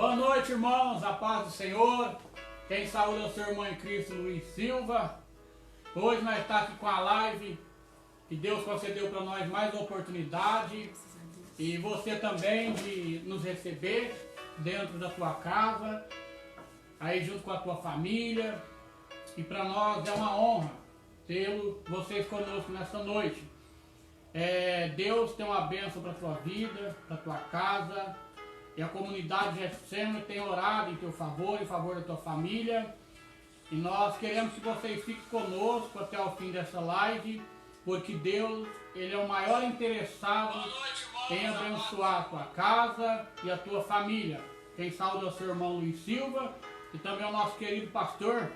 Boa noite, irmãos, a paz do Senhor. Quem saúda é o seu irmão em Cristo, Luiz Silva. Hoje nós estamos aqui com a live que Deus concedeu para nós mais uma oportunidade. E você também de nos receber dentro da tua casa, aí junto com a tua família. E para nós é uma honra ter vocês conosco nessa noite. Deus tem uma bênção para a tua vida, para a tua casa. E a comunidade Getsemane tem orado em teu favor, em favor da tua família. E nós queremos que vocês fiquem conosco até o fim dessa live, porque Deus, Ele é o maior interessado em abençoar a tua casa e a tua família. Quem saúda é o seu irmão Luiz Silva e também o nosso querido pastor.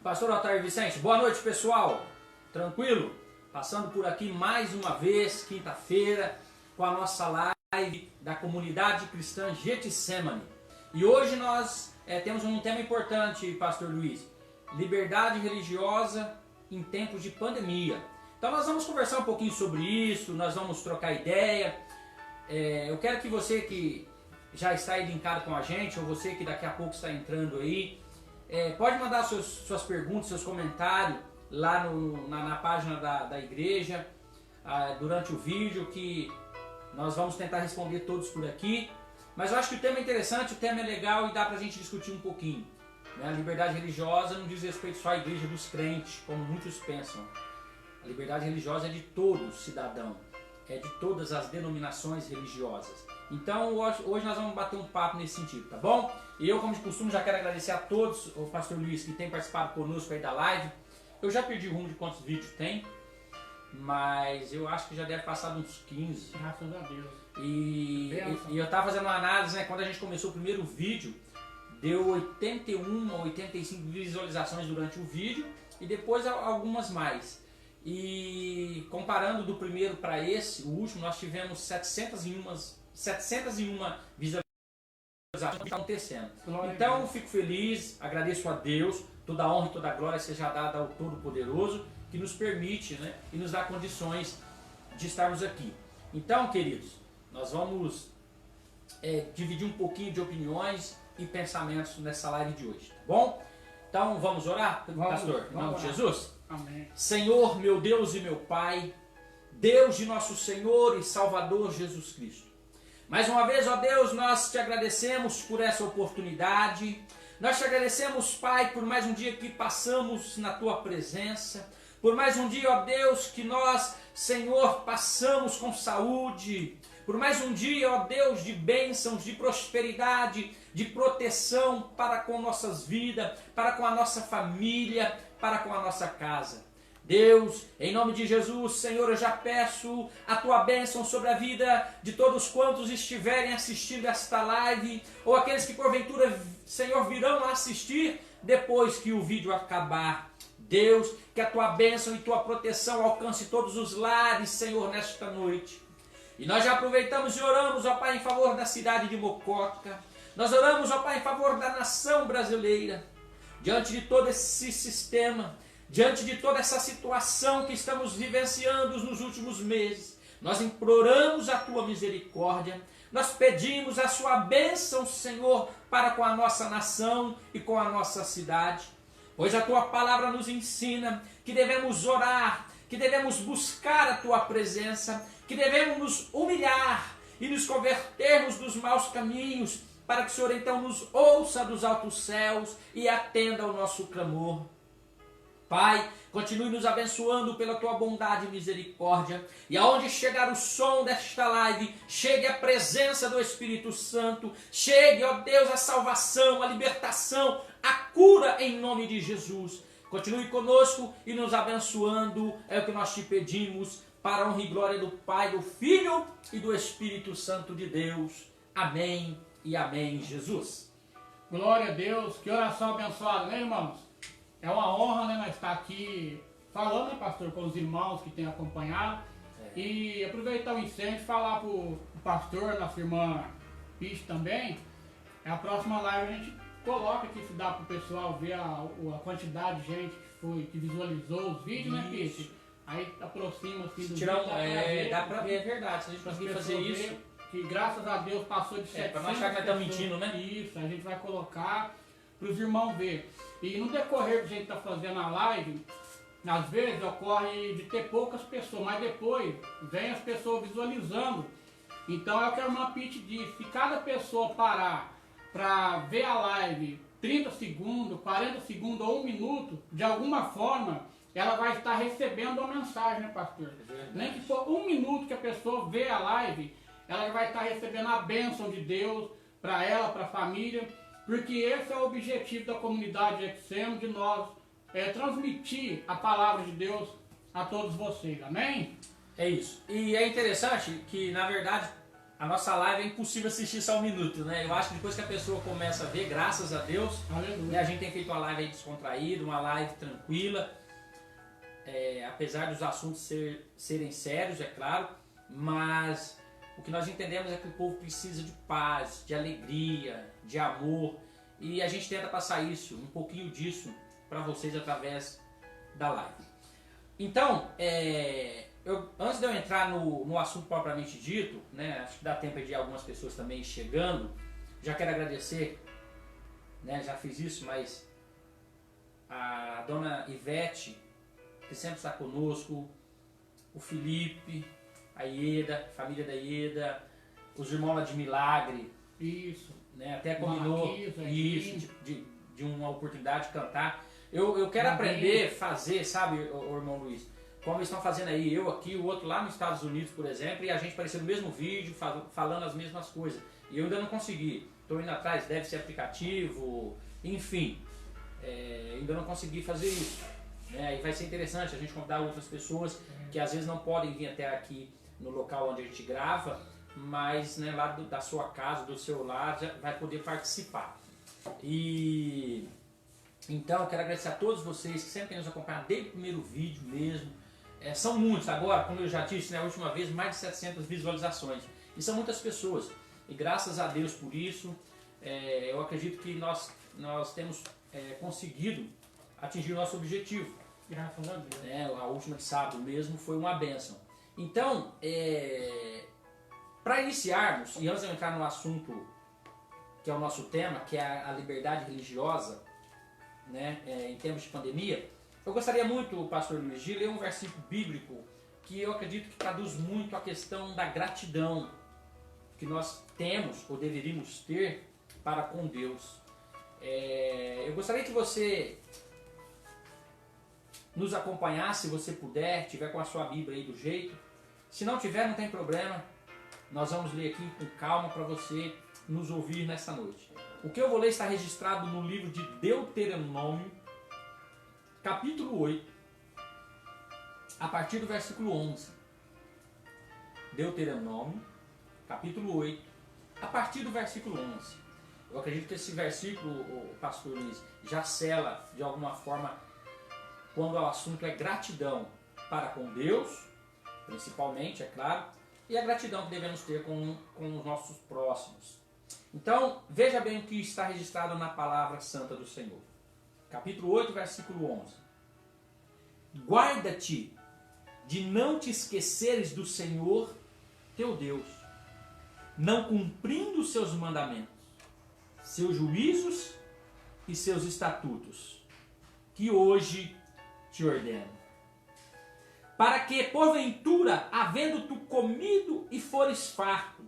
Pastor Otávio Vicente, boa noite, pessoal. Tranquilo? Passando por aqui mais uma vez, quinta-feira, com a nossa live da comunidade cristã Getsemane. E hoje nós temos um tema importante, pastor Luiz: liberdade religiosa em tempos de pandemia. Então nós vamos conversar um pouquinho sobre isso, nós vamos trocar ideia. Eu quero que você que já está aí linkado com a gente, ou você que daqui a pouco está entrando aí, pode mandar suas perguntas, seus comentários lá na página da igreja, durante o vídeo, que nós vamos tentar responder todos por aqui. Mas eu acho que o tema é interessante, o tema é legal e dá pra gente discutir um pouquinho. A liberdade religiosa não diz respeito só à igreja dos crentes, como muitos pensam. A liberdade religiosa é de todo cidadão, é de todas as denominações religiosas. Então hoje nós vamos bater um papo nesse sentido, tá bom? E eu, como de costume, já quero agradecer a todos, o pastor Luiz, que tem participado conosco aí da live. Eu já perdi o rumo de quantos vídeos tem, mas eu acho que já deve passar uns 15. Graças a Deus. E eu estava fazendo uma análise, né? Quando a gente começou o primeiro vídeo, deu 81 ou 85 visualizações durante o vídeo e depois algumas mais. E comparando do primeiro para esse, o último, nós tivemos 701 visualizações acontecendo. Então eu fico feliz, agradeço a Deus, toda a honra e toda a glória seja dada ao Todo-Poderoso, que nos permite, né, e nos dá condições de estarmos aqui. Então, queridos, nós vamos dividir um pouquinho de opiniões e pensamentos nessa live de hoje, tá bom? Então vamos orar, pastor, em nome de Jesus? Amém. Senhor, meu Deus e meu Pai, Deus de nosso Senhor e Salvador Jesus Cristo. Mais uma vez, ó Deus, nós te agradecemos por essa oportunidade. Nós te agradecemos, Pai, por mais um dia que passamos na tua presença. Por mais um dia, ó Deus, que nós, Senhor, passamos com saúde. Por mais um dia, ó Deus, de bênçãos, de prosperidade, de proteção para com nossas vidas, para com a nossa família, para com a nossa casa. Deus, em nome de Jesus, Senhor, eu já peço a tua bênção sobre a vida de todos quantos estiverem assistindo esta live, ou aqueles que porventura, Senhor, virão a assistir depois que o vídeo acabar. Deus, que a tua bênção e tua proteção alcance todos os lares, Senhor, nesta noite. E nós já aproveitamos e oramos, ó Pai, em favor da cidade de Mococa. Nós oramos, ó Pai, em favor da nação brasileira. Diante de todo esse sistema, diante de toda essa situação que estamos vivenciando nos últimos meses, nós imploramos a tua misericórdia. Nós pedimos a sua bênção, Senhor, para com a nossa nação e com a nossa cidade. Pois a tua palavra nos ensina que devemos orar, que devemos buscar a tua presença, que devemos nos humilhar e nos convertermos dos maus caminhos, para que o Senhor então nos ouça dos altos céus e atenda ao nosso clamor. Pai, continue nos abençoando pela tua bondade e misericórdia. E aonde chegar o som desta live, chegue a presença do Espírito Santo, chegue, ó Deus, a salvação, a libertação, a cura em nome de Jesus. Continue conosco e nos abençoando, é o que nós te pedimos, para a honra e glória do Pai, do Filho e do Espírito Santo de Deus. Amém e amém, Jesus. Glória a Deus, que oração abençoada, né, irmãos? É uma honra, né, nós estar aqui falando, né, pastor, com os irmãos que têm acompanhado. E aproveitar o incêndio e falar para o pastor, nossa irmã Piche também. A próxima live a gente coloca aqui, se dá para o pessoal ver a quantidade de gente que visualizou os vídeos, né, Piche? Aí aproxima assim do vídeo. Dá para ver, é verdade. Se a gente conseguir fazer isso, que graças a Deus passou de 700 para não achar que nós estamos pessoas. mentindo, né? Isso, a gente vai colocar para os irmãos verem. E no decorrer que a gente está fazendo a live, às vezes ocorre de ter poucas pessoas, mas depois vem as pessoas visualizando. Então é o que a irmã Pete disse, se cada pessoa parar para ver a live 30 segundos, 40 segundos ou 1 minuto, de alguma forma, ela vai estar recebendo uma mensagem, né, pastor? Nem que for 1 minuto que a pessoa vê a live, ela vai estar recebendo a bênção de Deus para ela, para a família, porque esse é o objetivo da comunidade XM, de nós transmitir a palavra de Deus a todos vocês, amém? É isso. E é interessante que, na verdade, a nossa live é impossível assistir só 1 minuto, né? Eu acho que depois que a pessoa começa a ver, graças a Deus, né, a gente tem feito uma live aí descontraída, uma live tranquila, apesar dos assuntos serem sérios, é claro, mas o que nós entendemos é que o povo precisa de paz, de alegria, de amor, e a gente tenta passar isso, um pouquinho disso, para vocês através da live. Então, antes de eu entrar no assunto propriamente dito, né, acho que dá tempo de algumas pessoas também chegando, já quero agradecer, né, já fiz isso, mas a dona Ivete, que sempre está conosco, o Felipe, a Ieda, a família da Ieda, os irmãos lá de Milagre, isso, né, até combinou isso, de uma oportunidade de cantar. Eu quero aprender a fazer, sabe, o irmão Luiz, como eles estão fazendo aí, eu aqui, o outro lá nos Estados Unidos, por exemplo, e a gente apareceu no mesmo vídeo, falando as mesmas coisas. E eu ainda não consegui. Estou indo atrás, deve ser aplicativo, enfim. Ainda não consegui fazer isso. E vai ser interessante a gente convidar outras pessoas que às vezes não podem vir até aqui no local onde a gente grava, mas, né, lá da sua casa, do seu lar, já vai poder participar. E então eu quero agradecer a todos vocês que sempre têm nos acompanhado desde o primeiro vídeo mesmo. São muitos agora, como eu já disse, né, a última vez, mais de 700 visualizações. E são muitas pessoas. E graças a Deus por isso, eu acredito que nós temos conseguido atingir o nosso objetivo. Graças a Deus. A última de sábado mesmo foi uma bênção. Então, para iniciarmos, e antes de eu entrar no assunto que é o nosso tema, que é a liberdade religiosa, né, em tempos de pandemia, eu gostaria muito, pastor Luiz, de ler um versículo bíblico que eu acredito que traduz muito a questão da gratidão que nós temos ou deveríamos ter para com Deus. Eu gostaria que você nos acompanhasse, se você puder, tiver com a sua Bíblia aí do jeito. Se não tiver, não tem problema. Nós vamos ler aqui com calma para você nos ouvir nessa noite. O que eu vou ler está registrado no livro de Deuteronômio, capítulo 8, a partir do versículo 11. Deuteronômio, capítulo 8, a partir do versículo 11. Eu acredito que esse versículo, o pastor Luiz, já sela de alguma forma quando o assunto é gratidão para com Deus, principalmente, é claro, e a gratidão que devemos ter com os nossos próximos. Então, veja bem o que está registrado na palavra santa do Senhor. Capítulo 8, versículo 11. Guarda-te de não te esqueceres do Senhor teu Deus, não cumprindo os seus mandamentos, seus juízos e seus estatutos, que hoje te ordeno. Para que, porventura, havendo tu comido e fores farto,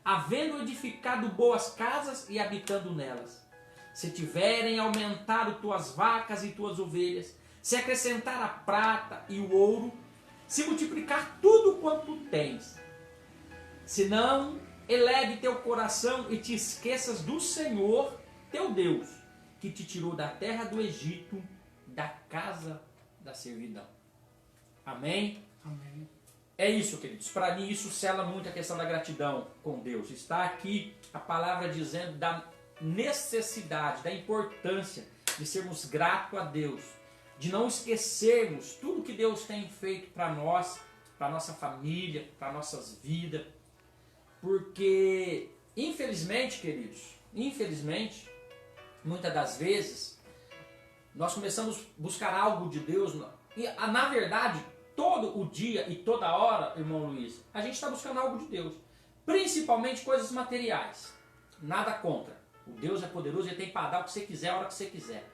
havendo edificado boas casas e habitando nelas, se tiverem aumentado tuas vacas e tuas ovelhas, se acrescentar a prata e o ouro, se multiplicar tudo quanto tu tens, se não eleve teu coração e te esqueças do Senhor teu Deus, que te tirou da terra do Egito, da casa da servidão. Amém? Amém. É isso, queridos. Para mim isso sela muito a questão da gratidão com Deus. Está aqui a palavra dizendo da necessidade, da importância de sermos gratos a Deus, de não esquecermos tudo que Deus tem feito para nós, para nossa família, para nossas vidas. Porque, infelizmente, queridos, muitas das vezes, nós começamos a buscar algo de Deus, e na verdade, todo o dia e toda hora, irmão Luiz, a gente está buscando algo de Deus. principalmente coisas materiais. Nada contra. O Deus é poderoso, Ele tem para dar o que você quiser, a hora que você quiser.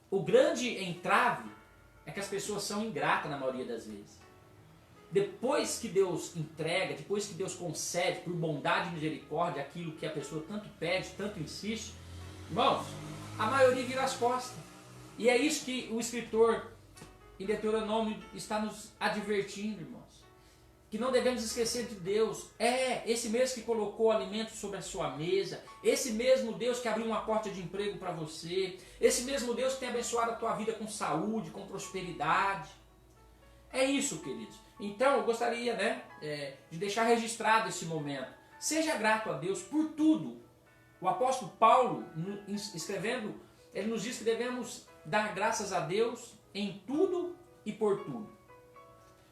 O grande entrave é que as pessoas são ingratas na maioria das vezes. Depois que Deus entrega, depois que Deus concede por bondade e misericórdia aquilo que a pessoa tanto pede, tanto insiste, irmãos, a maioria vira as costas. E é isso que o escritor em Deuteronômio está nos advertindo, irmãos. Que não devemos esquecer de Deus. É esse mesmo que colocou alimento sobre a sua mesa, esse mesmo Deus que abriu uma porta de emprego para você, esse mesmo Deus que tem abençoado a tua vida com saúde, com prosperidade. É isso, queridos. Então, eu gostaria, de deixar registrado esse momento. Seja grato a Deus por tudo. O apóstolo Paulo, escrevendo, ele nos diz que devemos dar graças a Deus em tudo e por tudo.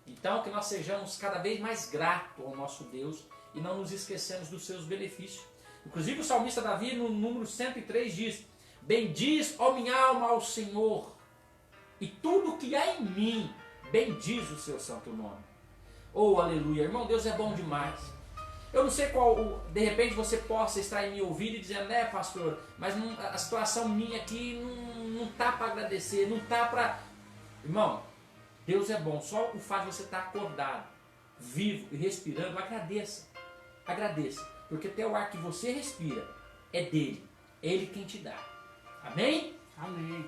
Então, que nós sejamos cada vez mais gratos ao nosso Deus e não nos esquecemos dos seus benefícios. Inclusive, o salmista Davi, no número 103, diz: bendiz, ó minha alma, ao Senhor, e tudo que há em mim, bendiz o seu santo nome. Oh, aleluia. Irmão, Deus é bom demais. Eu não sei qual, de repente você possa estar me ouvindo e dizendo, pastor, mas a situação minha aqui não tá para agradecer, não tá para... Irmão, Deus é bom. Só o fato de você estar acordado, vivo e respirando, agradeça. Agradeça. Porque até o ar que você respira é dele. É ele quem te dá. Amém? Amém.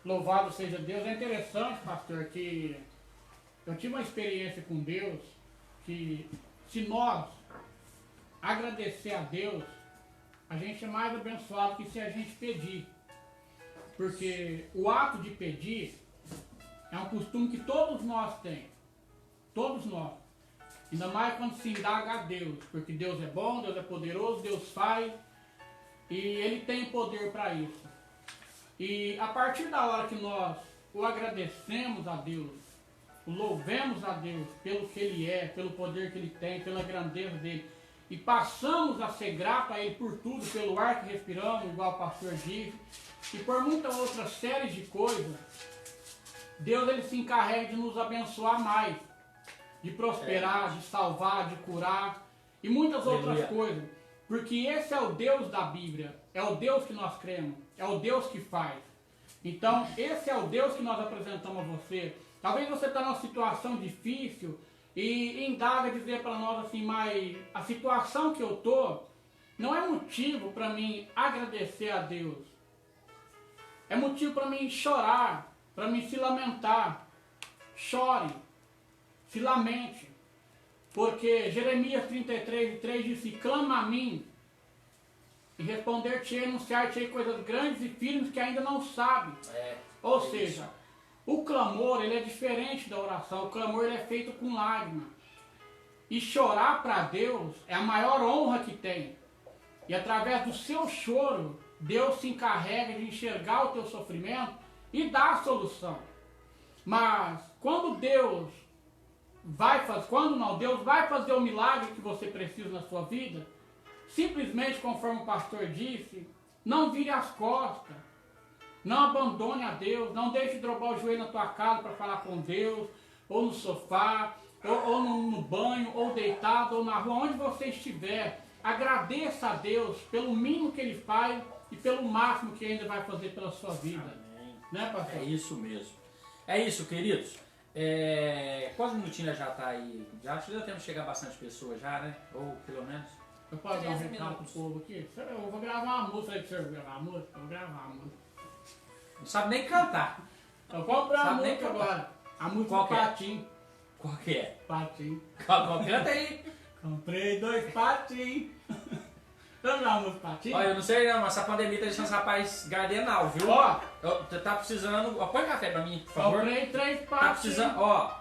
Louvado seja Deus. É interessante, pastor, que eu tive uma experiência com Deus que se nós agradecer a Deus, a gente é mais abençoado que se a gente pedir. Porque o ato de pedir é um costume que todos nós temos. Todos nós. Ainda mais quando se indaga a Deus. Porque Deus é bom, Deus é poderoso, Deus faz. E Ele tem poder para isso. E a partir da hora que nós o agradecemos a Deus, o louvemos a Deus pelo que Ele é, pelo poder que Ele tem, pela grandeza dEle, e passamos a ser grato a Ele por tudo, pelo ar que respiramos, igual o pastor disse, e por muitas outras séries de coisas, Deus ele se encarrega de nos abençoar mais, de prosperar, de salvar, de curar, e muitas outras coisas. Porque esse é o Deus da Bíblia, é o Deus que nós cremos, é o Deus que faz. Então, esse é o Deus que nós apresentamos a você. Talvez você está numa situação difícil e indaga dizer para nós assim, mas a situação que eu estou não é motivo para mim agradecer a Deus. É motivo para mim chorar, para mim se lamentar. Chore, se lamente. Porque Jeremias 33:3 disse, clama a mim e responder-te-ei, anunciar-te-ei coisas grandes e firmes que ainda não sabe. Ou seja, isso. O clamor ele é diferente da oração. O clamor ele é feito com lágrima. E chorar para Deus é a maior honra que tem. E através do seu choro, Deus se encarrega de enxergar o teu sofrimento e dar a solução. Mas quando Deus Deus vai fazer o milagre que você precisa na sua vida, simplesmente, conforme o pastor disse, não vire as costas. Não abandone a Deus, não deixe de dobrar o joelho na tua casa para falar com Deus, ou no sofá, ou no banho, ou deitado, ou na rua, onde você estiver. Agradeça a Deus pelo mínimo que Ele faz e pelo máximo que ainda vai fazer pela sua vida. Amém. Né, pastor? É isso mesmo. É isso, queridos. Quantos minutinhos já está aí? Já temos que chegar bastante pessoas já, né? Ou pelo menos. Eu posso dar um recado pro povo aqui? Eu vou gravar uma música aí pra você gravar a música. Eu vou gravar a música. Não sabe nem cantar. Eu comprei a música agora. A música qual do Patinho. Qual que é? Patinho. Canta aí. Comprei 2 patinhos. Vamos lá, a música Patinho? Olha, eu não sei não, mas essa pandemia tá deixando esse rapaz gardenal, viu? Ó. Tá precisando... Ó, põe café pra mim, por favor. Comprei 3 patinhos. Tá precisando... Ó,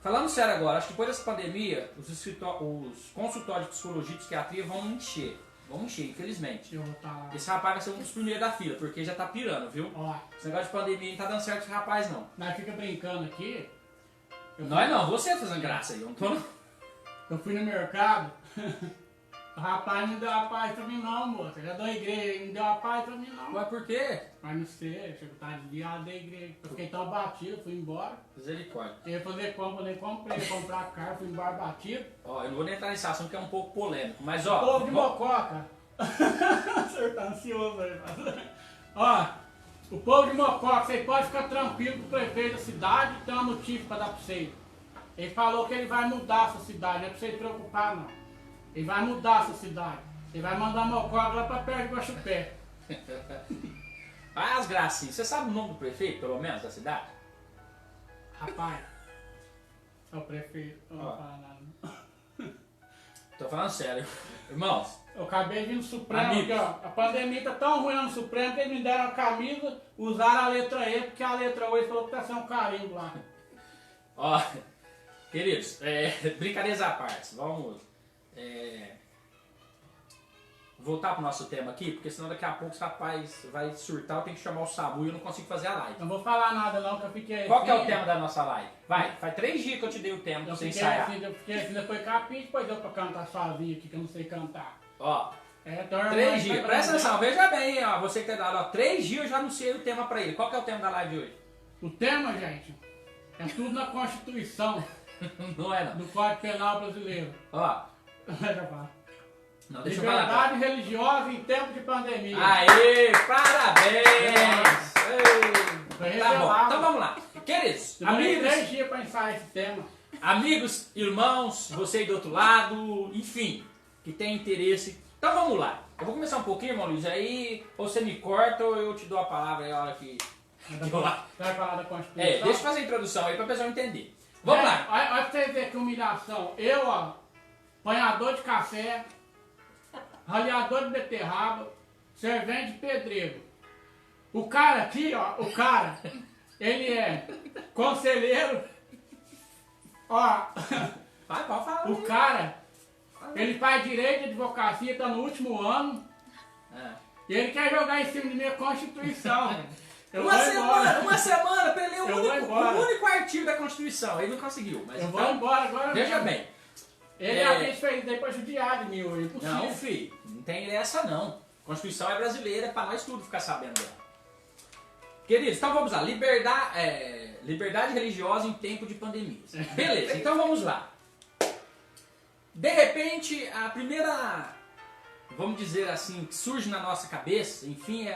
falando sério agora, acho que depois dessa pandemia, os consultórios de psicologia e psiquiatria vão encher. Vamos encher, infelizmente. Eu vou tá... Esse rapaz vai ser um dos primeiros da fila, porque já tá pirando, viu? Ó. Esse negócio de pandemia não tá dando certo esse rapaz, não. Nós fica brincando aqui. Não, você fazendo graça aí, eu não tô... Eu fui no mercado, o rapaz não deu a paz pra mim não, moça. Já dou igreja, não deu a paz pra mim não. Mas por quê? Mas não sei, eu tava desviado da igreja. Eu fiquei tão batido, fui embora. Misericórdia. Eu ia fazer compra, nem comprei, ia comprar carro, fui embora batido. Ó, eu não vou nem entrar nesse assunto que é um pouco polêmico, mas O ó... povo de Mococa. O senhor tá ansioso aí. Ó, o povo de Mococa, vocês podem ficar tranquilo que o prefeito da cidade tem uma notícia pra dar pra vocês. Ele falou que ele vai mudar essa cidade, não é pra vocês se preocupar não. Ele vai mudar essa cidade. Ele vai mandar Mococa lá pra perto de Guaxupé. Ah, as gracinhas. Você sabe o nome do prefeito, pelo menos, da cidade? Rapaz, é o prefeito, não vou Ó. falar nada. Tô falando sério. Irmãos, Eu acabei de ir no Supremo Amigos. aqui, ó. A pandemia tá tão ruim lá no Supremo que eles me deram a camisa, usaram a letra E, porque a letra O eles falou que tá sendo um carimbo lá. ó, queridos, brincadeiras à parte, vamos voltar pro nosso tema aqui, porque senão daqui a pouco os rapaz vai surtar, eu tenho que chamar o Samu e eu não consigo fazer a live. Não vou falar nada não, que eu fiquei Qual que é o assim, tema da nossa live? Vai, faz 3 dias que eu te dei o tema pra Eu você fiquei ensaiar. assim, depois capim, depois deu pra cantar sozinho aqui, que eu não sei cantar. Ó, Então, 3 dias, presta atenção, veja bem, ó, você que tem dado, ó, 3 dias eu já anunciei o tema pra ele. Qual que é o tema da live de hoje? O tema, gente, é tudo na Constituição Não é não. do Código Penal Brasileiro. Ó, Já fala. não, deixa eu falar. Liberdade religiosa em tempo de pandemia. Aê, parabéns! Ei, Foi tá bom, revelado. então vamos lá. Queridos, Demorei amigos, 3 dias pra ensaiar esse tema. amigos, irmãos, você aí do outro lado, enfim, que tem interesse. Então vamos lá. Eu vou começar um pouquinho, irmão Luiz, aí ou você me corta ou eu te dou a palavra aí a hora que... Você vai falar da Constituição? deixa eu fazer a introdução aí pra pessoa entender. Vamos lá. Olha pra você ver que humilhação. Eu, ó, apanhador de café, ralhador de beterraba, servente de pedreiro. O cara aqui, ó, ele é conselheiro, ó, Vai, pode falar. o cara, ele faz direito de advocacia, tá no último ano, É. e ele quer jogar em cima de minha Constituição. Eu Uma vou embora. semana pra ele ler Eu vou embora. o único artigo da Constituição. Ele não conseguiu, mas Eu vou então, embora agora. veja mesmo. bem. Ele já fez isso aí pra judiar de mim, é impossível. Não, filho, não tem essa não. Constituição é brasileira, é pra nós tudo ficar sabendo dela. Queridos, então vamos lá. Liberdade religiosa em tempo de pandemias. Beleza, então vamos lá. De repente, a primeira, vamos dizer assim, que surge na nossa cabeça, enfim,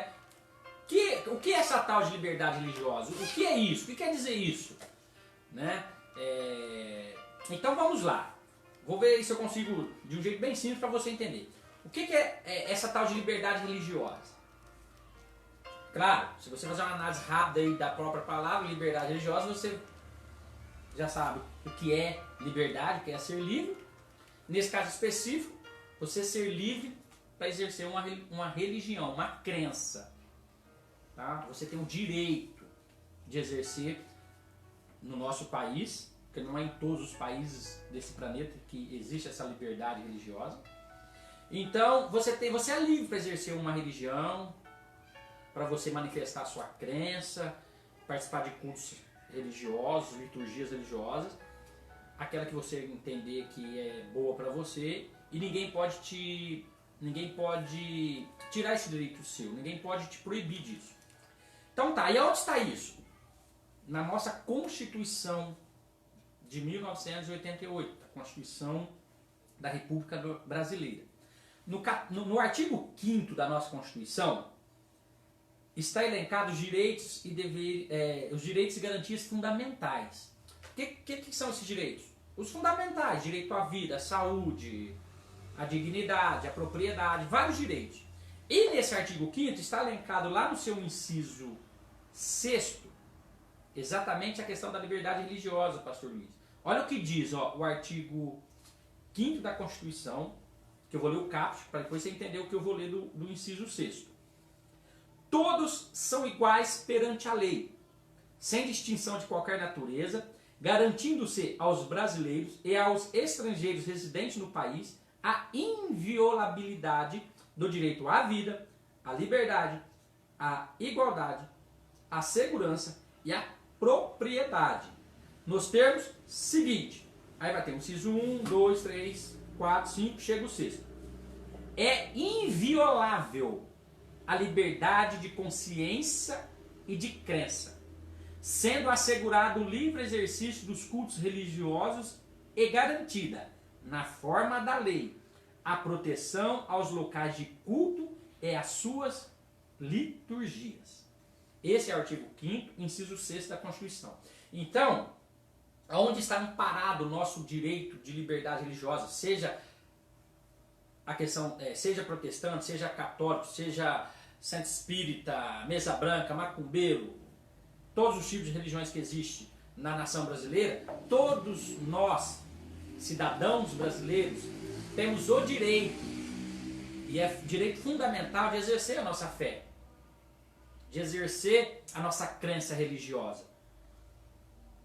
o que é essa tal de liberdade religiosa? O que é isso? O que quer dizer isso? Né? Então vamos lá. Vou ver se eu consigo, de um jeito bem simples, para você entender. O que é essa tal de liberdade religiosa? Claro, se você fazer uma análise rápida aí da própria palavra, liberdade religiosa, você já sabe o que é liberdade, o que é ser livre. Nesse caso específico, você ser livre para exercer uma religião, uma crença. Tá? Você tem o direito de exercer no nosso país, porque não é em todos os países desse planeta que existe essa liberdade religiosa. Então, você é livre para exercer uma religião, para você manifestar a sua crença, participar de cultos religiosos, liturgias religiosas, aquela que você entender que é boa para você, e ninguém pode tirar esse direito seu, ninguém pode te proibir disso. Então tá, e onde está isso? Na nossa Constituição de 1988, a Constituição da República Brasileira. No artigo 5º da nossa Constituição, está elencados os direitos e garantias fundamentais. O que são esses direitos? Os fundamentais, direito à vida, à saúde, à dignidade, à propriedade, vários direitos. E nesse artigo 5º está elencado lá no seu inciso 6º, exatamente a questão da liberdade religiosa, pastor Luiz. Olha o que diz o artigo 5º da Constituição, que eu vou ler o caput, para depois você entender o que eu vou ler do inciso 6º. Todos são iguais perante a lei, sem distinção de qualquer natureza, garantindo-se aos brasileiros e aos estrangeiros residentes no país a inviolabilidade do direito à vida, à liberdade, à igualdade, à segurança e à propriedade. Nos termos seguintes, aí vai ter o inciso 1, 2, 3, 4, 5, chega o 6º. É inviolável a liberdade de consciência e de crença, sendo assegurado o livre exercício dos cultos religiosos e garantida, na forma da lei, a proteção aos locais de culto e às suas liturgias. Esse é o artigo 5º, inciso 6º da Constituição. Então, aonde está amparado o nosso direito de liberdade religiosa, seja a questão, seja protestante, seja católico, seja centro espírita, mesa branca, macumbeiro, todos os tipos de religiões que existem na nação brasileira, todos nós, cidadãos brasileiros, temos o direito, e é direito fundamental, de exercer a nossa fé, de exercer a nossa crença religiosa.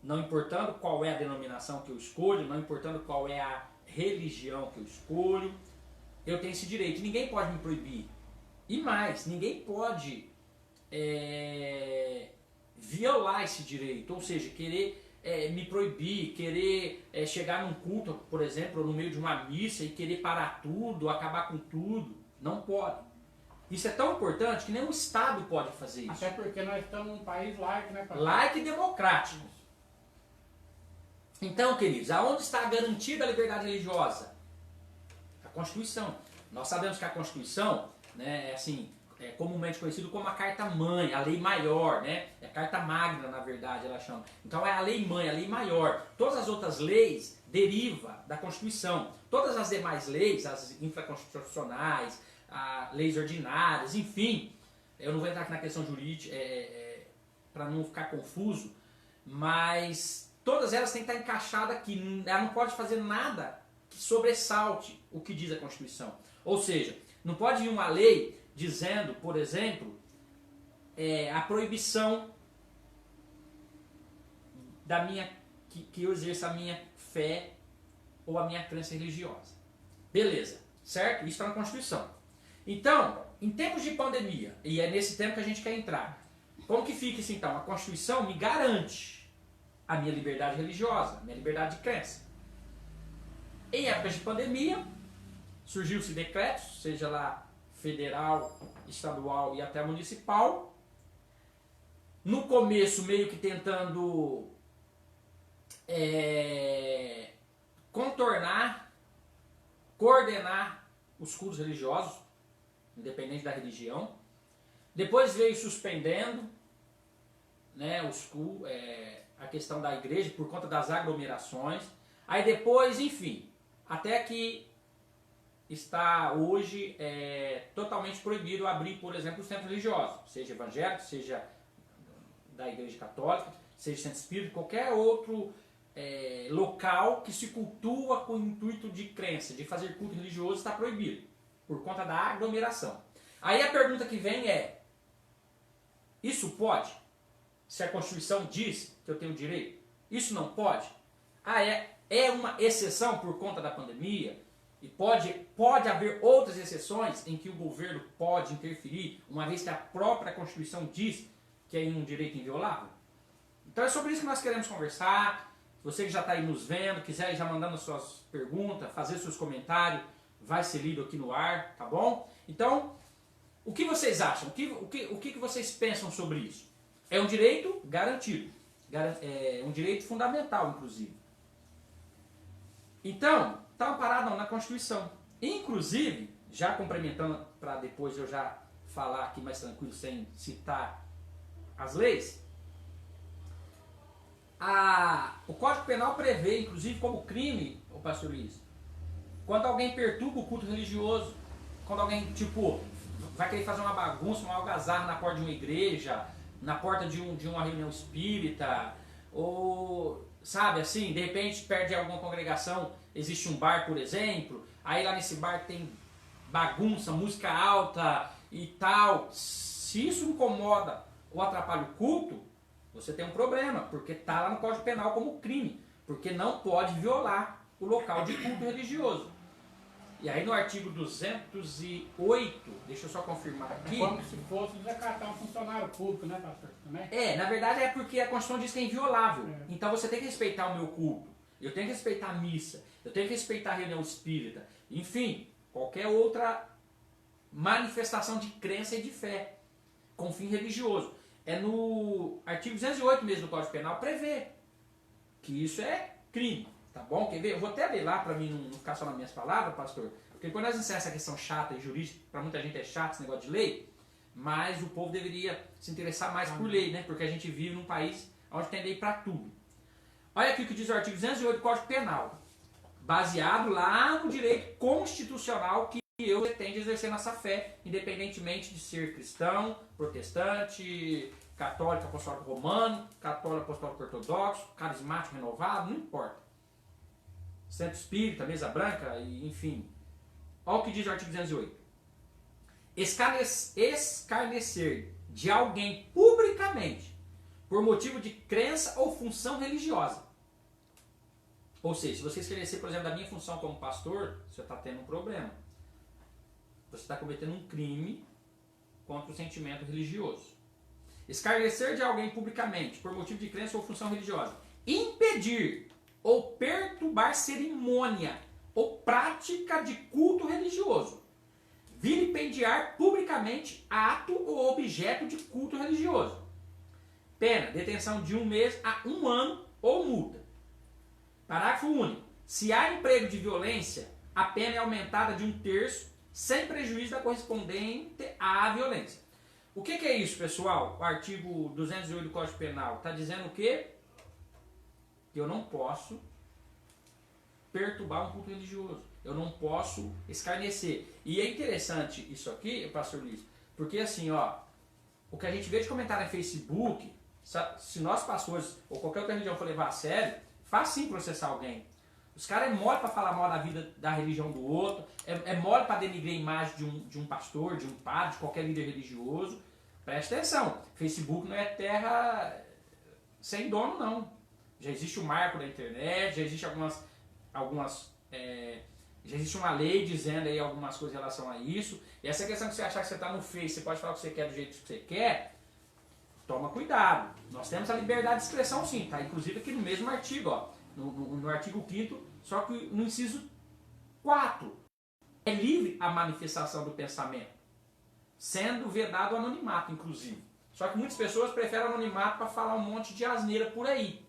Não importando qual é a denominação que eu escolho, não importando qual é a religião que eu escolho, eu tenho esse direito. Ninguém pode me proibir. E mais, ninguém pode violar esse direito, ou seja, querer me proibir, querer chegar num culto, por exemplo, no meio de uma missa e querer parar tudo, acabar com tudo. Não pode. Isso é tão importante que nenhum Estado pode fazer isso. Até porque nós estamos num país laico, né, pastor? Laico e democrático. Então, queridos, aonde está garantida a liberdade religiosa? A Constituição. Nós sabemos que a Constituição, né, é comumente conhecido como a Carta Mãe, a lei maior, né? É a Carta Magna, na verdade, ela chama. Então é a lei mãe, a lei maior. Todas as outras leis derivam da Constituição. Todas as demais leis, as infraconstitucionais, leis ordinárias, enfim, eu não vou entrar aqui na questão jurídica para não ficar confuso, mas todas elas têm que estar encaixadas aqui. Ela não pode fazer nada que sobressalte o que diz a Constituição. Ou seja, não pode vir uma lei dizendo, por exemplo, a proibição que eu exerça a minha fé ou a minha crença religiosa. Beleza, certo? Isso está na Constituição. Então, em tempos de pandemia, e é nesse tempo que a gente quer entrar, como que fica isso então? A Constituição me garante a minha liberdade religiosa, a minha liberdade de crença. Em épocas de pandemia, surgiu-se decretos, seja lá federal, estadual e até municipal. No começo, meio que tentando contornar, coordenar os cultos religiosos, independente da religião. Depois veio suspendendo, né, a questão da igreja por conta das aglomerações. Aí depois, enfim, até que está hoje totalmente proibido abrir, por exemplo, os centros religiosos, seja evangélico, seja da igreja católica, seja centro espírita, qualquer outro local que se cultua com o intuito de crença, de fazer culto religioso, está proibido, por conta da aglomeração. Aí a pergunta que vem é, isso pode? Se a Constituição diz que eu tenho direito, isso não pode? É uma exceção por conta da pandemia? E pode haver outras exceções em que o governo pode interferir, uma vez que a própria Constituição diz que é um direito inviolável? Então é sobre isso que nós queremos conversar. Você que já está aí nos vendo, quiser ir já mandando suas perguntas, fazer seus comentários, vai ser lido aqui no ar, tá bom? Então, o que vocês acham? O que vocês pensam sobre isso? É um direito garantido, é um direito fundamental, inclusive. Então, está amparado na Constituição. Inclusive, já complementando para depois eu já falar aqui mais tranquilo, sem citar as leis, o Código Penal prevê, inclusive, como crime, o pastor Luiz, quando alguém perturba o culto religioso, quando alguém, vai querer fazer uma bagunça, uma algazarra na porta de uma igreja, na porta de uma reunião espírita, ou, sabe, assim, de repente, perto de alguma congregação, existe um bar, por exemplo, aí lá nesse bar tem bagunça, música alta e tal. Se isso incomoda ou atrapalha o culto, você tem um problema, porque está lá no Código Penal como crime, porque não pode violar o local de culto religioso. E aí no artigo 208, deixa eu só confirmar aqui. É como se fosse desacatar um funcionário público, né, pastor? Também? Na verdade é porque a Constituição diz que é inviolável. Então você tem que respeitar o meu culto, eu tenho que respeitar a missa, eu tenho que respeitar a reunião espírita, enfim, qualquer outra manifestação de crença e de fé, com fim religioso. É no artigo 208 mesmo do Código Penal, prevê que isso é crime, tá bom? Quer ver? Eu vou até ler lá para mim não ficar só nas minhas palavras, pastor, porque quando nós iniciamos essa questão chata e jurídica, para muita gente é chato esse negócio de lei, mas o povo deveria se interessar mais por lei, né? Porque a gente vive num país onde tem lei para tudo. Olha aqui o que diz o artigo 208 do Código Penal, baseado lá no direito constitucional que eu pretendo exercer nossa fé, independentemente de ser cristão, protestante, católico, apostólico romano, católico, apostólico ortodoxo, carismático, renovado, não importa. Centro espírita, mesa branca, enfim. Olha o que diz o artigo 208. Escarnecer de alguém publicamente por motivo de crença ou função religiosa. Ou seja, se você esquecer, por exemplo, da minha função como pastor, você está tendo um problema. Você está cometendo um crime contra o sentimento religioso. Escarnecer de alguém publicamente por motivo de crença ou função religiosa. Impedir ou perturbar cerimônia ou prática de culto religioso. Vilipendiar publicamente ato ou objeto de culto religioso. Pena, detenção de 1 mês a 1 ano ou multa. Parágrafo único. Se há emprego de violência, a pena é aumentada de 1/3, sem prejuízo da correspondente à violência. O que é isso, pessoal? O artigo 208 do Código Penal está dizendo o quê? Que eu não posso perturbar um culto religioso. Eu não posso escarnecer. E é interessante isso aqui, pastor Luiz, porque assim, ó, o que a gente vê de comentário no Facebook, se nós pastores ou qualquer outra religião for levar a sério, faz sim processar alguém. Os caras é mole para falar mal da vida da religião do outro, é mole para denigrir a imagem de um pastor, de um padre, de qualquer líder religioso. Preste atenção, Facebook não é terra sem dono, não. Já existe o marco da internet, já existe já existe uma lei dizendo aí algumas coisas em relação a isso. E essa questão que você achar que você está no Face, você pode falar o que você quer do jeito que você quer, toma cuidado. Nós temos a liberdade de expressão sim, tá? Inclusive aqui no mesmo artigo, ó, no artigo 5º, só que no inciso 4, é livre a manifestação do pensamento, sendo vedado o anonimato, inclusive. Só que muitas pessoas preferem o anonimato para falar um monte de asneira por aí.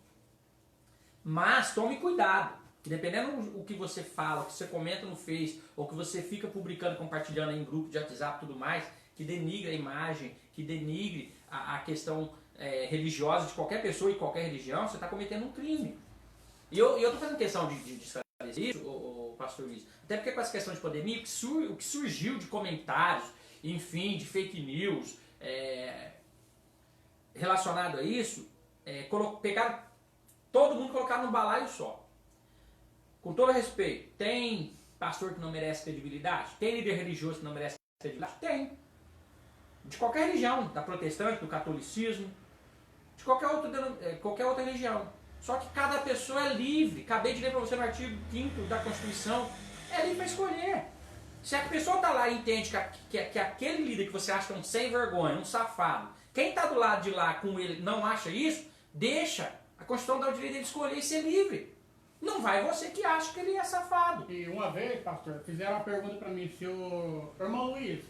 Mas tome cuidado, que dependendo do que você fala, o que você comenta no Face, ou que você fica publicando, compartilhando em grupo de WhatsApp e tudo mais, que denigre a imagem, que denigre a questão religiosa de qualquer pessoa e qualquer religião, você está cometendo um crime. E eu estou fazendo questão de esclarecer isso, o pastor Luiz, até porque com essa questão de pandemia, o que surgiu de comentários, enfim, de fake news relacionado a isso, pegaram todo mundo e colocaram num balaio só. Com todo respeito, tem pastor que não merece credibilidade? Tem líder religioso que não merece credibilidade? Tem. De qualquer religião, da protestante, do catolicismo, de qualquer outra religião. Só que cada pessoa é livre. Acabei de ler para você no artigo 5º da Constituição. É livre para escolher. Se a pessoa está lá e entende que aquele líder que você acha que é um sem vergonha, um safado, quem está do lado de lá com ele não acha isso, deixa. A Constituição dá o direito de escolher e ser livre. Não vai você que acha que ele é safado. E uma vez, pastor, fizeram uma pergunta para mim, seu irmão Luiz,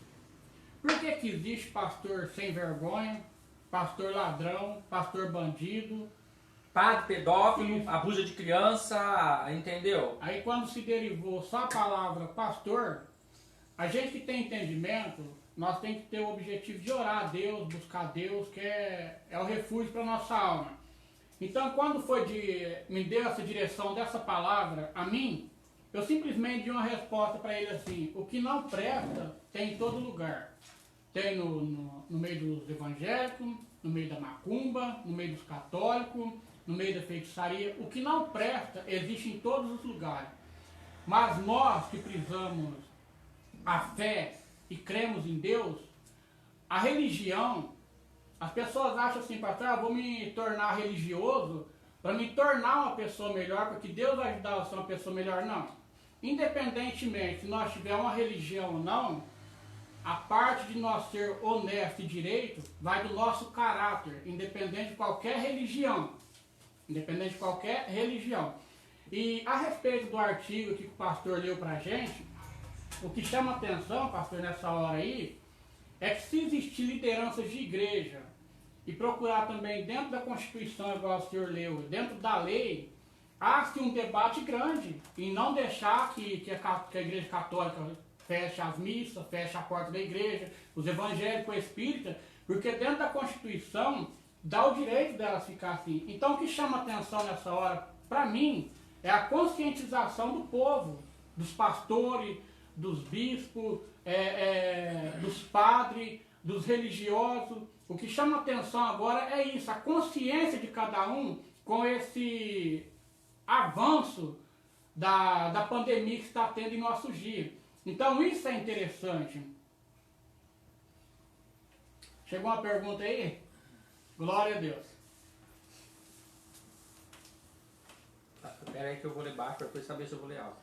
por que existe pastor sem vergonha, pastor ladrão, pastor bandido, padre pedófilo, abusa de criança, entendeu? Aí quando se derivou só a palavra pastor, a gente que tem entendimento, nós temos que ter o objetivo de orar a Deus, buscar Deus, que é o refúgio para a nossa alma. Então quando me deu essa direção dessa palavra a mim, eu simplesmente dei uma resposta para ele assim: o que não presta tem em todo lugar. Tem no meio dos evangélicos, no meio da macumba, no meio dos católicos, no meio da feitiçaria. O que não presta existe em todos os lugares. Mas nós que prisamos a fé e cremos em Deus, a religião, as pessoas acham assim, pastor, vou me tornar religioso para me tornar uma pessoa melhor, porque Deus vai ajudar eu a ser uma pessoa melhor. Não. Independentemente se nós tivermos uma religião ou não, a parte de nós ser honesto e direito vai do nosso caráter, independente de qualquer religião. Independente de qualquer religião. E a respeito do artigo que o pastor leu pra gente, o que chama atenção, pastor, nessa hora aí, é que se existir lideranças de igreja e procurar também dentro da Constituição, igual o senhor leu, dentro da lei, há-se um debate grande em não deixar que a Igreja Católica feche as missas, feche a porta da igreja, os evangélicos espíritas, porque dentro da Constituição dá o direito delas ficar assim. Então o que chama atenção nessa hora, para mim, é a conscientização do povo, dos pastores, dos bispos, dos padres, dos religiosos. O que chama atenção agora é isso, a consciência de cada um com esse avanço da pandemia que está tendo em nossos dias. Então isso é interessante. Chegou uma pergunta aí? Glória a Deus. Espera aí que eu vou ler baixo para depois saber se eu vou ler alto.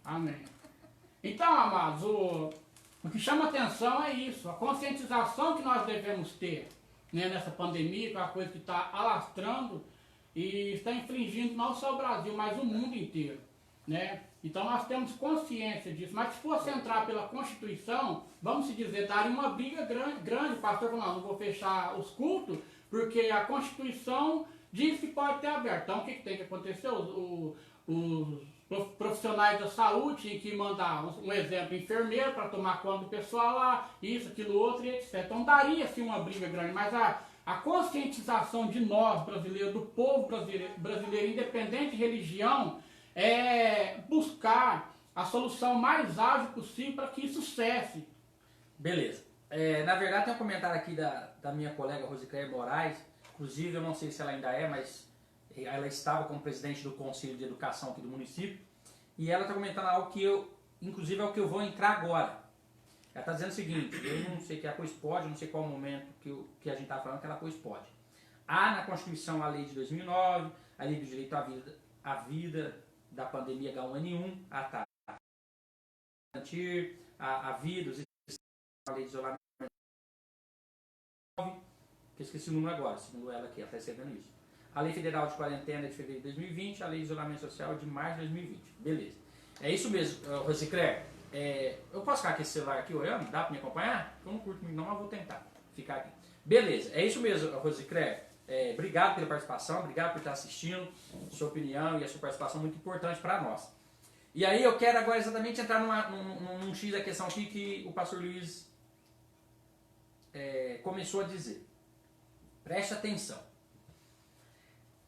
Amém. Então, amados, o que chama atenção é isso, a conscientização que nós devemos ter, né, nessa pandemia, que é uma coisa que está alastrando e está infligindo não só o Brasil, mas o mundo inteiro, né? Então nós temos consciência disso, mas se fosse entrar pela Constituição, vamos se dizer, daria uma briga grande, o pastor falou, não vou fechar os cultos, porque a Constituição diz que pode ter aberto. Então o que tem que acontecer? Os profissionais da saúde tinham que mandar, um exemplo, enfermeiro para tomar conta do pessoal lá, isso, aquilo, outro, e etc. Então daria sim uma briga grande, mas a conscientização de nós, brasileiros, do povo brasileiro, independente de religião, é buscar a solução mais ágil possível para que isso cesse. Beleza. Na verdade tem um comentário aqui da minha colega Rosicléia Moraes, inclusive eu não sei se ela ainda é, mas ela estava como presidente do Conselho de Educação aqui do município, e ela está comentando algo que inclusive é o que eu vou entrar agora. Ela está dizendo o seguinte, eu não sei que ela pôs pode, não sei qual momento que a gente está falando que ela pôs pode. Há na Constituição a lei de 2009, a lei do direito à vida da pandemia H1N1, garantir a vida, a lei de isolamento, que eu esqueci o número agora, segundo ela aqui, ela está escrevendo isso. A Lei Federal de Quarentena de fevereiro de 2020, a Lei de Isolamento Social de março de 2020. Beleza. É isso mesmo, Rosicléia. Eu posso ficar com esse celular aqui olhando? Dá para me acompanhar? Eu não curto muito não, mas vou tentar ficar aqui. Beleza, é isso mesmo, Rosicléia. Obrigado pela participação, obrigado por estar assistindo, sua opinião e a sua participação muito importante para nós. E aí eu quero agora exatamente entrar num X da questão aqui que o pastor Luiz começou a dizer. Preste atenção.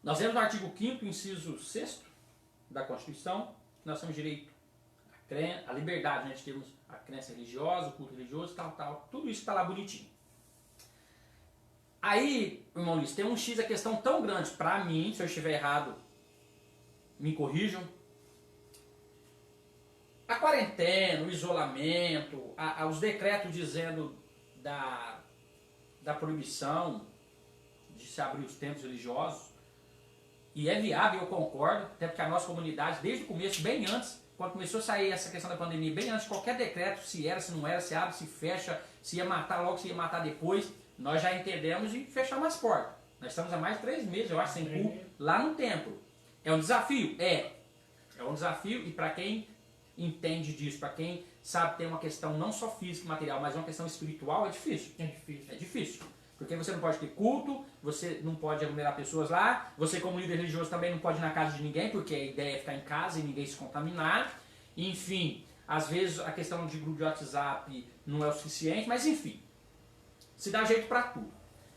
Nós temos no artigo 5º, inciso 6º da Constituição, que nós temos direito à liberdade, nós temos a crença religiosa, o culto religioso, tal, tudo isso está lá bonitinho. Aí, irmão Luiz, tem um X a questão tão grande para mim, se eu estiver errado, me corrijam. A quarentena, o isolamento, os decretos dizendo da proibição de se abrir os templos religiosos, e é viável, eu concordo, até porque a nossa comunidade, desde o começo, bem antes, quando começou a sair essa questão da pandemia, bem antes de qualquer decreto, se era, se não era, se abre, se fecha, se ia matar logo, se ia matar depois, nós já entendemos e fechamos as portas. Nós estamos há mais de 3 meses, eu acho, sem culto, lá no templo. É um desafio? É um desafio, e para quem entende disso, para quem sabe ter uma questão não só física e material, mas uma questão espiritual, é difícil. É difícil. Porque você não pode ter culto, você não pode aglomerar pessoas lá, você como líder religioso também não pode ir na casa de ninguém, porque a ideia é ficar em casa e ninguém se contaminar. Enfim, às vezes a questão de grupo de WhatsApp não é o suficiente, mas enfim, se dá jeito para tudo.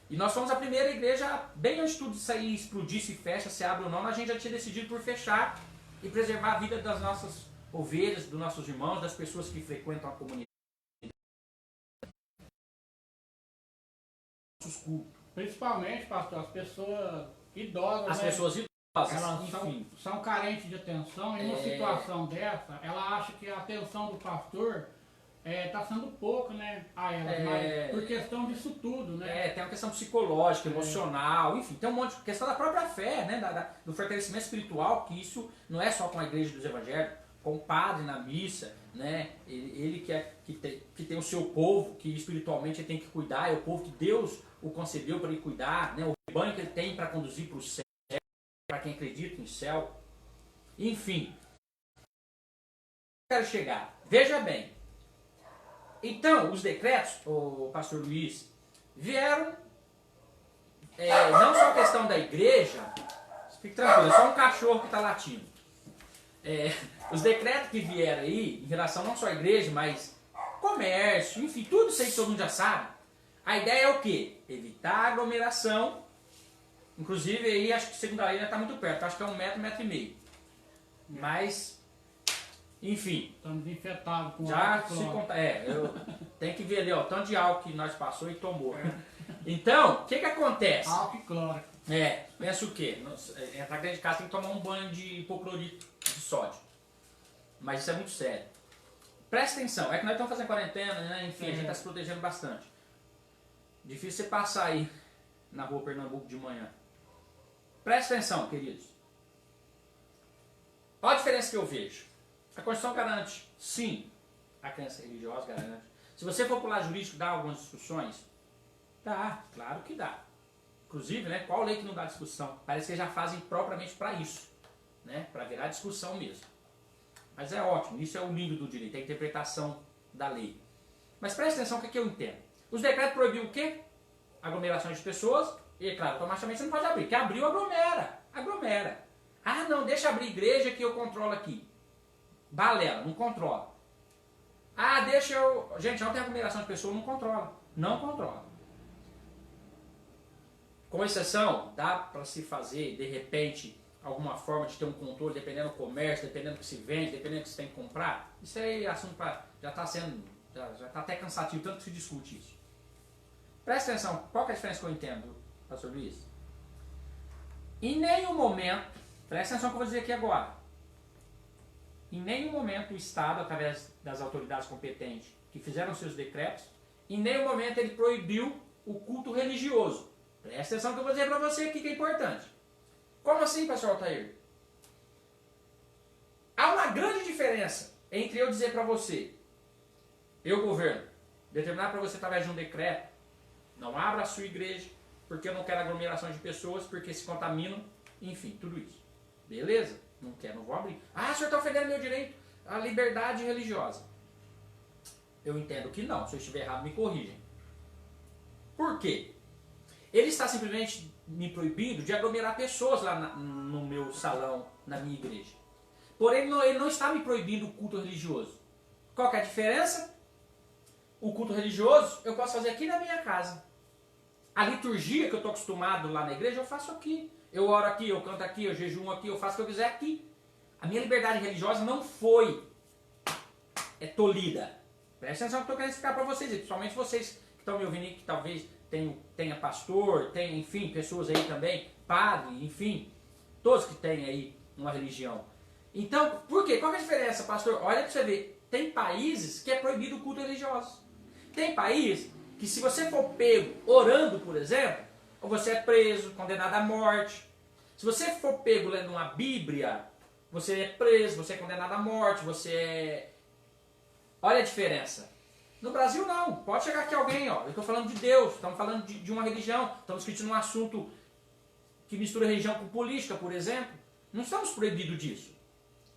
E nós fomos a primeira igreja, bem antes de tudo isso aí explodir, se fecha, se abre ou não, a gente já tinha decidido por fechar e preservar a vida das nossas ovelhas, dos nossos irmãos, das pessoas que frequentam a comunidade. Principalmente, pastor, as pessoas idosas, as né? pessoas idosas, Elas enfim. são carentes de atenção, e numa situação dessa, ela acha que a atenção do pastor está sendo pouco, né, a elas, mas por questão disso tudo, né? Tem uma questão psicológica, emocional, enfim, tem um monte de questão da própria fé, né, do fortalecimento espiritual, que isso não é só com a igreja dos evangélicos, com o padre na missa, né, ele que tem o seu povo, que espiritualmente ele tem que cuidar, é o povo que Deus o concedeu para ele cuidar, né, o rebanho que ele tem para conduzir para o céu, para quem acredita em céu, enfim. quero chegar. Veja bem. Então, os decretos, o pastor Luiz, vieram, não só a questão da igreja, fique tranquilo, é só um cachorro que está latindo. Os decretos que vieram aí, em relação não só à igreja, mas comércio, enfim, tudo isso aí que todo mundo já sabe. A ideia é o quê? Evitar a aglomeração. Inclusive aí, acho que segundo a lei está muito perto, acho que é 1 metro, 1,5 metro. Mas, enfim. Estamos infectados com já álcool. se conta, eu tenho que ver ali, ó, o tanto de álcool que nós passou e tomou. Então, o que acontece? Álcool e cloro. Pensa o quê? Entrar dentro de casa tem que tomar um banho de hipoclorito de sódio. Mas isso é muito sério. Presta atenção, é que nós estamos fazendo quarentena, né? Enfim, a gente está se protegendo bastante. Difícil você passar aí na rua Pernambuco de manhã. Presta atenção, queridos. Olha a diferença que eu vejo. A Constituição garante, sim, a crença religiosa garante. Se você for para o lado jurídico, dá algumas discussões? Dá, claro que dá. Inclusive, né, qual lei que não dá discussão? Parece que eles já fazem propriamente para isso, né, para virar discussão mesmo. Mas é ótimo, isso é o lindo do direito, a interpretação da lei. Mas preste atenção o que eu entendo. Os decretos proibiam o quê? Aglomerações de pessoas, e claro, automaticamente você não pode abrir, porque abriu, aglomera. Ah não, deixa abrir igreja que eu controlo aqui. Balela, não controla. Ah, deixa eu... Gente, não tem aglomeração de pessoas, não controla. Não controla. Com exceção, dá para se fazer, de repente, alguma forma de ter um controle, dependendo do comércio, dependendo do que se vende, dependendo do que você tem que comprar. Isso aí é assunto para... Já está sendo... Já está até cansativo, tanto que se discute isso. Presta atenção, qual que é a diferença que eu entendo, pastor Luiz? Em nenhum momento, presta atenção no que eu vou dizer aqui agora. Em nenhum momento o Estado, através das autoridades competentes que fizeram seus decretos, em nenhum momento ele proibiu o culto religioso. Presta atenção no que eu vou dizer para você aqui que é importante. Como assim, pastor Altair? Há uma grande diferença entre eu dizer para você, eu governo, determinar para você através de um decreto, não abra a sua igreja, porque eu não quero aglomeração de pessoas, porque se contaminam, enfim, tudo isso. Beleza? Não quero, não vou abrir. Ah, o senhor está ofendendo meu direito à liberdade religiosa. Eu entendo que não. Se eu estiver errado, me corrigem. Por quê? Ele está simplesmente me proibindo de aglomerar pessoas lá no meu salão, na minha igreja. Porém, ele não está me proibindo o culto religioso. Qual que é a diferença? O culto religioso eu posso fazer aqui na minha casa. A liturgia que eu estou acostumado lá na igreja, eu faço aqui. Eu oro aqui, eu canto aqui, eu jejuo aqui, eu faço o que eu quiser aqui. A minha liberdade religiosa não foi tolhida. Presta atenção que eu estou querendo explicar para vocês, principalmente vocês que estão me ouvindo e que talvez tenha pastor, tenha, enfim, pessoas aí também, padre, enfim, todos que têm aí uma religião. Então, por quê? Qual que é a diferença, pastor? Olha para você ver, tem países que é proibido o culto religioso. Tem país que se você for pego orando, por exemplo, ou você é preso, condenado à morte. Se você for pego lendo uma Bíblia, você é preso, você é condenado à morte, você é... Olha a diferença. No Brasil não, pode chegar aqui alguém, ó, eu estou falando de Deus, estamos falando de uma religião, estamos discutindo um assunto que mistura religião com política, por exemplo. Não estamos proibidos disso.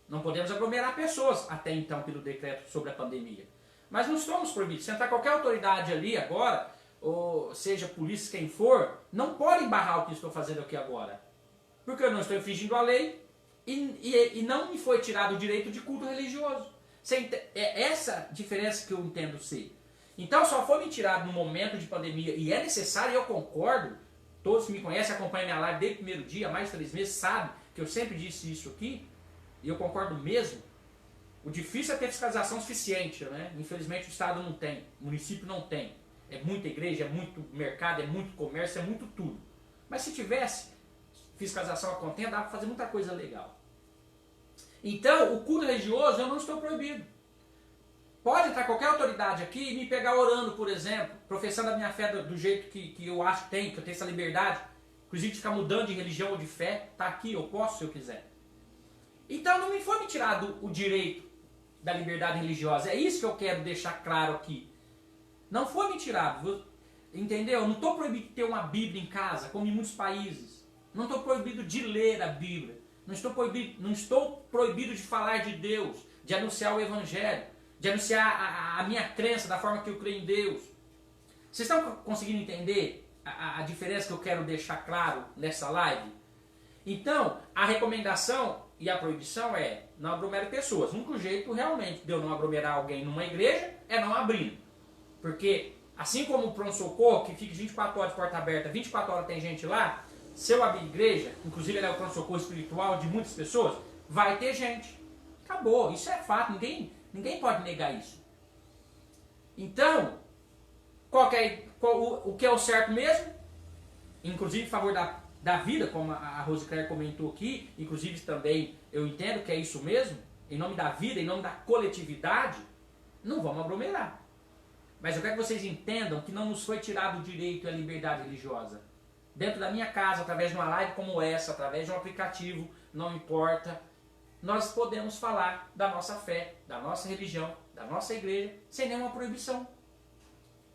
Não podemos aglomerar pessoas, até então, pelo decreto sobre a pandemia. Mas não estamos proibidos. Se entrar qualquer autoridade ali agora, ou seja polícia, quem for, não pode barrar o que estou fazendo aqui agora. Porque eu não estou infringindo a lei e não me foi tirado o direito de culto religioso. É essa diferença que eu entendo ser. Então só foi me tirado no momento de pandemia, e é necessário, e eu concordo, todos que me conhecem, acompanham minha live desde o primeiro dia, há mais de 3 meses, sabem que eu sempre disse isso aqui, e eu concordo mesmo. O difícil é ter fiscalização suficiente, né? Infelizmente o Estado não tem, o município não tem. É muita igreja, é muito mercado, é muito comércio, é muito tudo. Mas se tivesse fiscalização a contento, dá para fazer muita coisa legal. Então, o culto religioso eu não estou proibido. Pode entrar qualquer autoridade aqui e me pegar orando, por exemplo, professando a minha fé do jeito que eu acho que tem, que eu tenho essa liberdade, inclusive de ficar mudando de religião ou de fé, tá aqui, eu posso se eu quiser. Então não me foi me tirado o direito da liberdade religiosa. É isso que eu quero deixar claro aqui. Não foi me tirado, entendeu? Eu não estou proibido de ter uma Bíblia em casa, como em muitos países. Não estou proibido de ler a Bíblia. Não estou proibido de falar de Deus. de anunciar o Evangelho, de anunciar a minha crença da forma que eu creio em Deus. Vocês estão conseguindo entender a diferença que eu quero deixar claro nessa live? Então, a recomendação e a proibição é não aglomerar pessoas. O único jeito realmente de eu não aglomerar alguém numa igreja é não abrindo. Porque, assim como o pronto-socorro, que fica 24 horas de porta aberta, 24 horas tem gente lá, se eu abrir igreja, inclusive ele é o pronto-socorro espiritual de muitas pessoas, vai ter gente. Acabou, isso é fato, ninguém pode negar isso. Então, o que é o certo mesmo, inclusive em favor da vida, como a Rose Claire comentou aqui, inclusive também eu entendo que é isso mesmo, em nome da vida, em nome da coletividade, não vamos aglomerar. Mas eu quero que vocês entendam que não nos foi tirado o direito e a liberdade religiosa. Dentro da minha casa, através de uma live como essa, através de um aplicativo, não importa, nós podemos falar da nossa fé, da nossa religião, da nossa igreja, sem nenhuma proibição.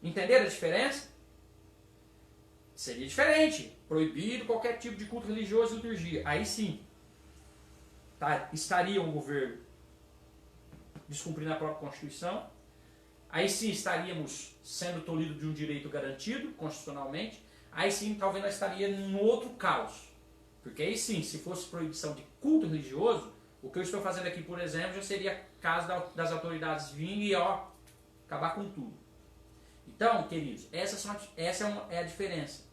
Entenderam a diferença? Seria diferente. Proibido qualquer tipo de culto religioso e liturgia. Aí sim, estaria um governo descumprindo a própria Constituição. Aí sim estaríamos sendo tolhidos de um direito garantido constitucionalmente. Aí sim talvez nós estaríamos num outro caos. Porque aí sim, se fosse proibição de culto religioso, o que eu estou fazendo aqui, por exemplo, já seria caso das autoridades virem e acabar com tudo. Então, queridos, essa é a diferença.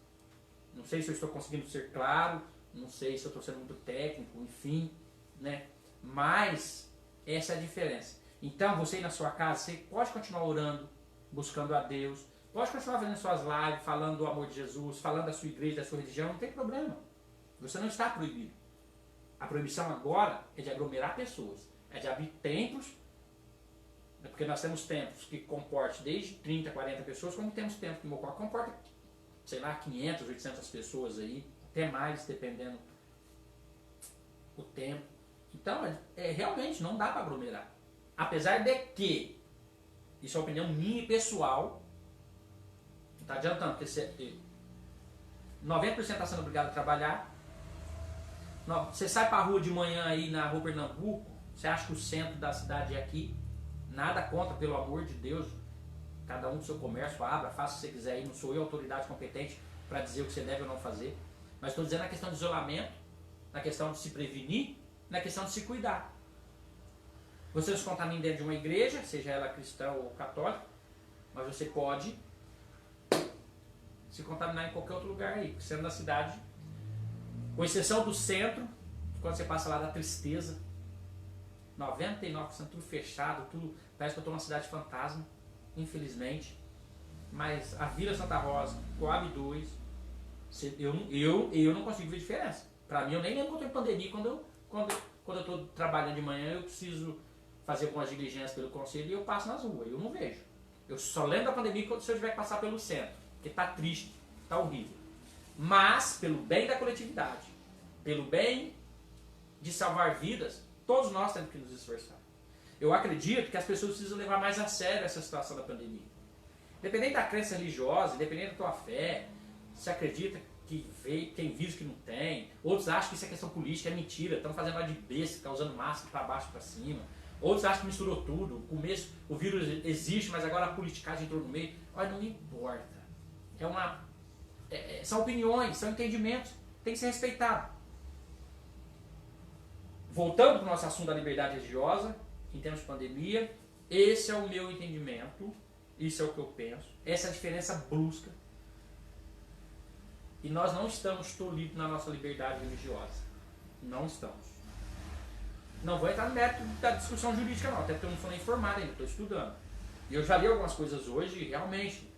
Não sei se eu estou conseguindo ser claro, não sei se eu estou sendo muito técnico, enfim, né? Mas essa é a diferença. Então, você aí na sua casa, você pode continuar orando, buscando a Deus, pode continuar fazendo suas lives, falando do amor de Jesus, falando da sua igreja, da sua religião, não tem problema. Você não está proibido. A proibição agora é de aglomerar pessoas, é de abrir templos, porque nós temos templos que comportam desde 30, 40 pessoas, como temos templos que comportam, sei lá, 500, 800 pessoas aí, até mais, dependendo o tempo. Então, realmente não dá para aglomerar. Apesar de que, isso é uma opinião minha e pessoal, não está adiantando, porque 90% está sendo obrigado a trabalhar. Você sai para a rua de manhã aí na rua Pernambuco, você acha que o centro da cidade é aqui, nada contra, pelo amor de Deus, cada um do seu comércio, abra, faça o que você quiser aí, não sou eu autoridade competente para dizer o que você deve ou não fazer, mas estou dizendo na questão de isolamento, na questão de se prevenir, na questão de se cuidar. Você não se contamina dentro de uma igreja, seja ela cristã ou católica, mas você pode se contaminar em qualquer outro lugar aí, sendo da cidade, com exceção do centro, quando você passa lá da tristeza, 99% tudo fechado, tudo, parece que eu estou numa cidade fantasma, infelizmente. Mas a Vila Santa Rosa, Coab 2, eu não consigo ver diferença. Para mim, eu nem lembro que eu estou em pandemia. Quando eu estou trabalhando de manhã, eu preciso fazer algumas diligências pelo conselho e eu passo nas ruas. Eu não vejo. Eu só lembro da pandemia quando se eu tiver que passar pelo centro, porque está triste, está horrível. Mas, pelo bem da coletividade, pelo bem de salvar vidas, todos nós temos que nos esforçar. Eu acredito que as pessoas precisam levar mais a sério essa situação da pandemia. Independente da crença religiosa, independente da tua fé, você acredita que tem vírus que não tem, outros acham que isso é questão política, é mentira, estão fazendo lá de besta, estão usando máscara para baixo e para cima, outros acham que misturou tudo, no começo o vírus existe, mas agora a politicagem entrou no meio. Olha, não importa. São opiniões, são entendimentos, tem que ser respeitado. Voltando para o nosso assunto da liberdade religiosa, em termos de pandemia, esse é o meu entendimento, isso é o que eu penso, essa é a diferença brusca. E nós não estamos tolhidos na nossa liberdade religiosa. Não estamos. Não vou entrar no mérito da discussão jurídica não, até porque eu não sou nem formado ainda, estou estudando. E eu já li algumas coisas hoje, e realmente,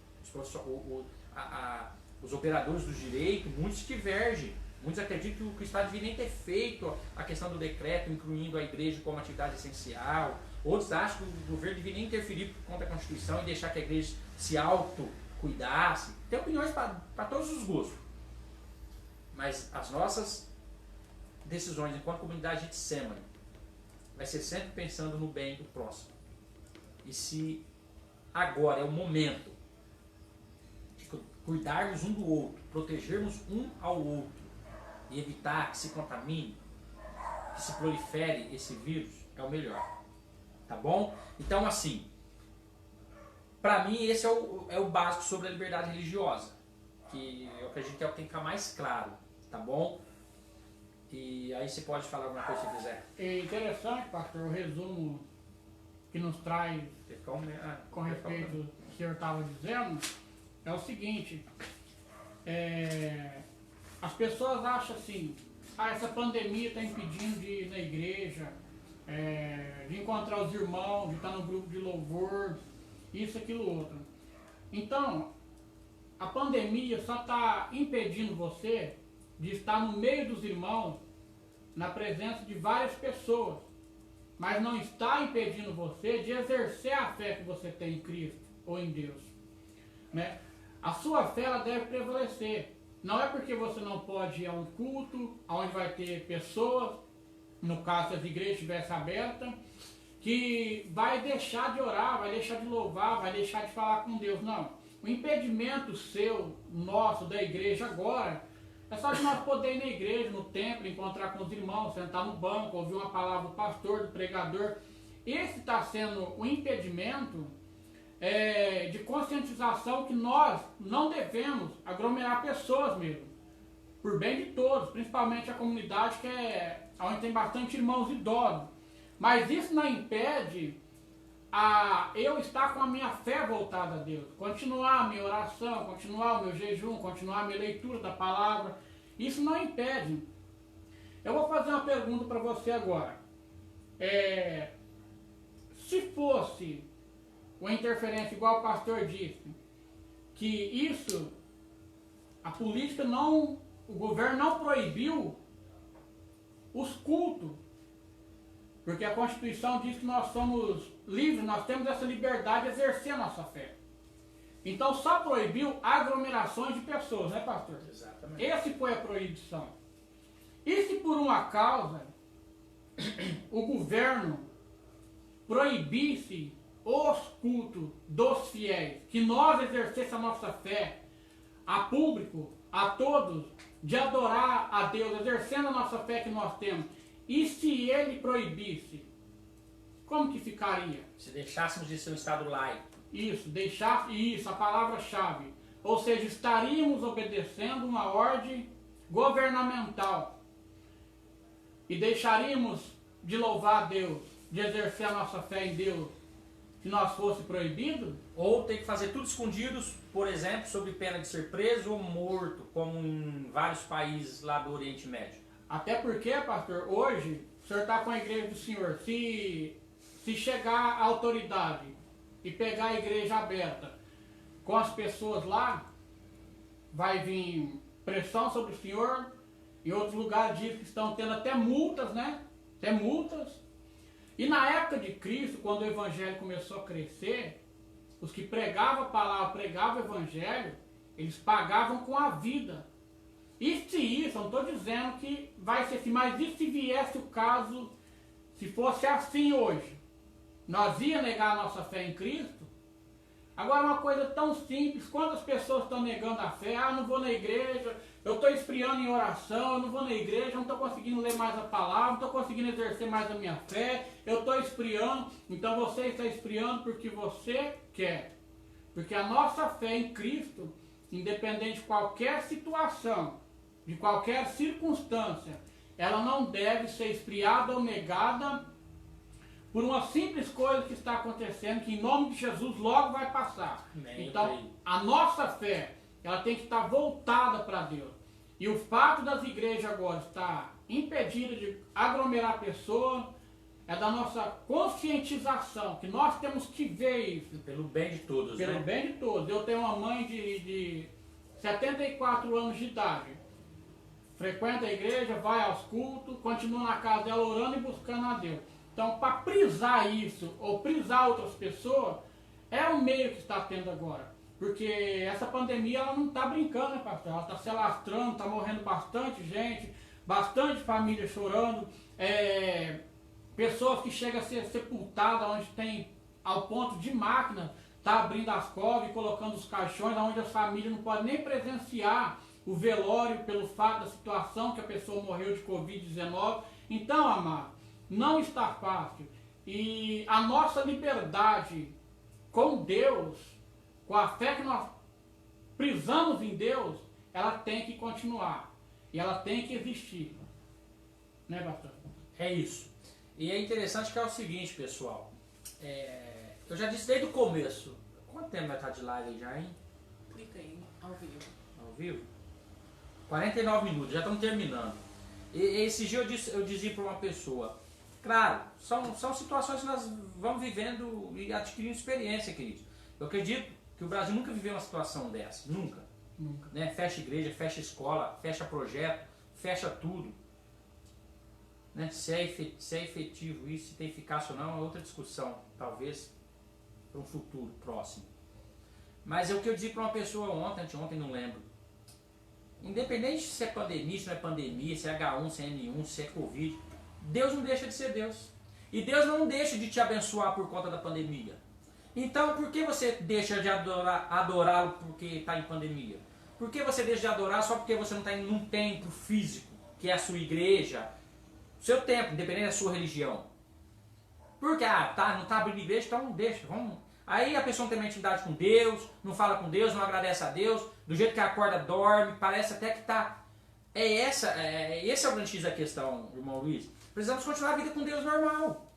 os operadores do direito, muitos divergem. Muitos acreditam que o Estado devia nem ter feito a questão do decreto, incluindo a igreja como atividade essencial. Outros acham que o governo devia nem interferir contra a Constituição e deixar que a igreja se auto-cuidasse. Tem opiniões para todos os gostos. Mas as nossas decisões enquanto comunidade de Getsemane vai ser sempre pensando no bem do próximo. E se agora é o momento de cuidarmos um do outro, protegermos um ao outro, e evitar que se contamine, que se prolifere esse vírus, é o melhor. Tá bom? Então, assim, para mim esse é o básico sobre a liberdade religiosa, que eu acredito que é o que tem que ficar mais claro, tá bom? E aí você pode falar alguma coisa se quiser. É interessante, pastor, o resumo que nos traz com respeito ao que o senhor estava dizendo é o seguinte: as pessoas acham assim, essa pandemia está impedindo de ir na igreja, de encontrar os irmãos, de estar no grupo de louvor, isso, aquilo, outro. Então, a pandemia só está impedindo você de estar no meio dos irmãos, na presença de várias pessoas, mas não está impedindo você de exercer a fé que você tem em Cristo ou em Deus, né? A sua fé, ela deve prevalecer. Não é porque você não pode ir a um culto onde vai ter pessoas, no caso se as igrejas estivessem abertas, que vai deixar de orar, vai deixar de louvar, vai deixar de falar com Deus. Não. O impedimento seu, nosso, da igreja agora, é só de nós poder ir na igreja, no templo, encontrar com os irmãos, sentar no banco, ouvir uma palavra do pastor, do pregador. Esse está sendo o impedimento de conscientização que nós não devemos aglomerar pessoas mesmo, por bem de todos, principalmente a comunidade que é onde tem bastante irmãos idosos. Mas isso não impede eu estar com a minha fé voltada a Deus, continuar a minha oração, continuar o meu jejum, continuar a minha leitura da palavra. Isso não impede. Eu vou fazer uma pergunta para você agora. Se fosse uma interferência, igual o pastor disse, que isso, a política não, o governo não proibiu os cultos, porque a Constituição diz que nós somos livres, nós temos essa liberdade de exercer a nossa fé. Então só proibiu aglomerações de pessoas, né, pastor? Exatamente. Esse foi a proibição. E se por uma causa o governo proibisse os cultos dos fiéis, que nós exercesse a nossa fé a público, a todos, de adorar a Deus, exercendo a nossa fé que nós temos, e se ele proibisse, como que ficaria? Se deixássemos de ser um Estado laico. Isso, a palavra-chave. Ou seja, estaríamos obedecendo uma ordem governamental e deixaríamos de louvar a Deus, de exercer a nossa fé em Deus, se nós fosse proibido? Ou ter que fazer tudo escondidos, por exemplo, sob pena de ser preso ou morto, como em vários países lá do Oriente Médio. Até porque, pastor, hoje, o senhor está com a igreja do senhor. Se chegar a autoridade e pegar a igreja aberta com as pessoas lá, vai vir pressão sobre o senhor. Em outros lugares diz que estão tendo até multas, né? Até multas. E na época de Cristo, quando o evangelho começou a crescer, os que pregavam a palavra, pregavam o evangelho, eles pagavam com a vida. E se isso, eu não estou dizendo que vai ser assim, mas e se viesse o caso, se fosse assim hoje, nós ia negar a nossa fé em Cristo? Agora uma coisa tão simples, quantas pessoas estão negando a fé? Não vou na igreja, eu estou esfriando em oração, eu não vou na igreja, não estou conseguindo ler mais a palavra, não estou conseguindo exercer mais a minha fé, eu estou esfriando. Então você está esfriando porque você quer. Porque a nossa fé em Cristo, independente de qualquer situação, de qualquer circunstância, ela não deve ser esfriada ou negada por uma simples coisa que está acontecendo, que em nome de Jesus logo vai passar. Amém. Então, a nossa fé, ela tem que estar voltada para Deus. E o fato das igrejas agora estar impedidas de aglomerar pessoas, é da nossa conscientização, que nós temos que ver isso. Pelo bem de todos, Pelo bem de todos. Eu tenho uma mãe de 74 anos de idade. Frequenta a igreja, vai aos cultos, continua na casa dela orando e buscando a Deus. Então, para prisar isso, ou prisar outras pessoas, é o meio que está tendo agora. Porque essa pandemia, ela não está brincando, né, pastor? Ela está se alastrando, está morrendo bastante gente, bastante família chorando, pessoas que chegam a ser sepultadas, onde tem, ao ponto de máquina, tá abrindo as covas e colocando os caixões, onde as famílias não podem nem presenciar o velório pelo fato da situação que a pessoa morreu de Covid-19. Então, amado, não está fácil. E a nossa liberdade com Deus, com a fé que nós prisamos em Deus, ela tem que continuar. E ela tem que existir. Né, pastor? É isso. E é interessante que é o seguinte, pessoal. Eu já disse desde o começo. Quanto tempo vai estar de live aí já, hein? Clica aí, ao vivo. Ao vivo? 49 minutos, já estamos terminando. E esse dia eu dizia para uma pessoa, claro, são situações que nós vamos vivendo e adquirindo experiência, queridos. Eu acredito que o Brasil nunca viveu uma situação dessa, nunca. Nunca. Né? Fecha igreja, fecha escola, fecha projeto, fecha tudo. Né? Se é efetivo isso, se tem eficácia ou não, é outra discussão, talvez para um futuro próximo. Mas é o que eu disse para uma pessoa anteontem, não lembro. Independente se é pandemia, se não é pandemia, se é H1, se é N1, se é Covid, Deus não deixa de ser Deus. E Deus não deixa de te abençoar por conta da pandemia. Então, por que você deixa de adorá-lo porque está em pandemia? Por que você deixa de adorar só porque você não está em um templo físico, que é a sua igreja, seu templo, independente da sua religião? Porque, não está abrindo igreja, então deixa, vamos. Aí a pessoa não tem uma intimidade com Deus, não fala com Deus, não agradece a Deus, do jeito que acorda, dorme, parece até que está... Esse é o grande X da questão, irmão Luiz. Precisamos continuar a vida com Deus normal.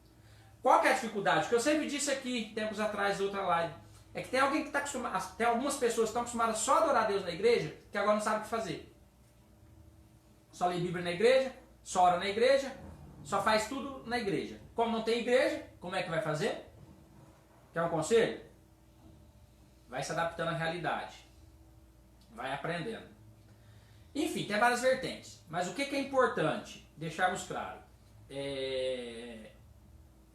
Qual que é a dificuldade? O que eu sempre disse aqui, tempos atrás, outra live, é que tem alguém que está acostumado, tem algumas pessoas que estão acostumadas só a adorar a Deus na igreja, que agora não sabem o que fazer. Só lê Bíblia na igreja, só ora na igreja, só faz tudo na igreja. Como não tem igreja, como é que vai fazer? Quer um conselho? Vai se adaptando à realidade. Vai aprendendo. Enfim, tem várias vertentes. Mas o que é importante deixarmos claro?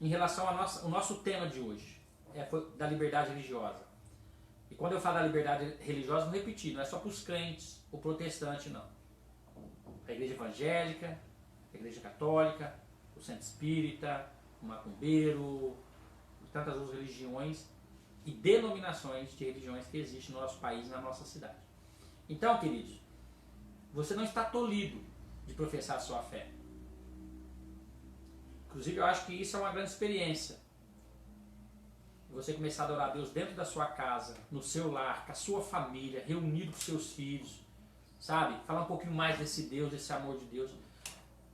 Em relação ao nosso tema de hoje, foi da liberdade religiosa. E quando eu falo da liberdade religiosa, vou repetir, não é só para os crentes ou protestantes, não. A igreja evangélica, a igreja católica, o centro espírita, o macumbeiro, tantas outras religiões e denominações de religiões que existem no nosso país e na nossa cidade. Então, queridos, você não está tolhido de professar a sua fé. Inclusive, eu acho que isso é uma grande experiência. Você começar a adorar a Deus dentro da sua casa, no seu lar, com a sua família, reunido com seus filhos, sabe? Falar um pouquinho mais desse Deus, desse amor de Deus.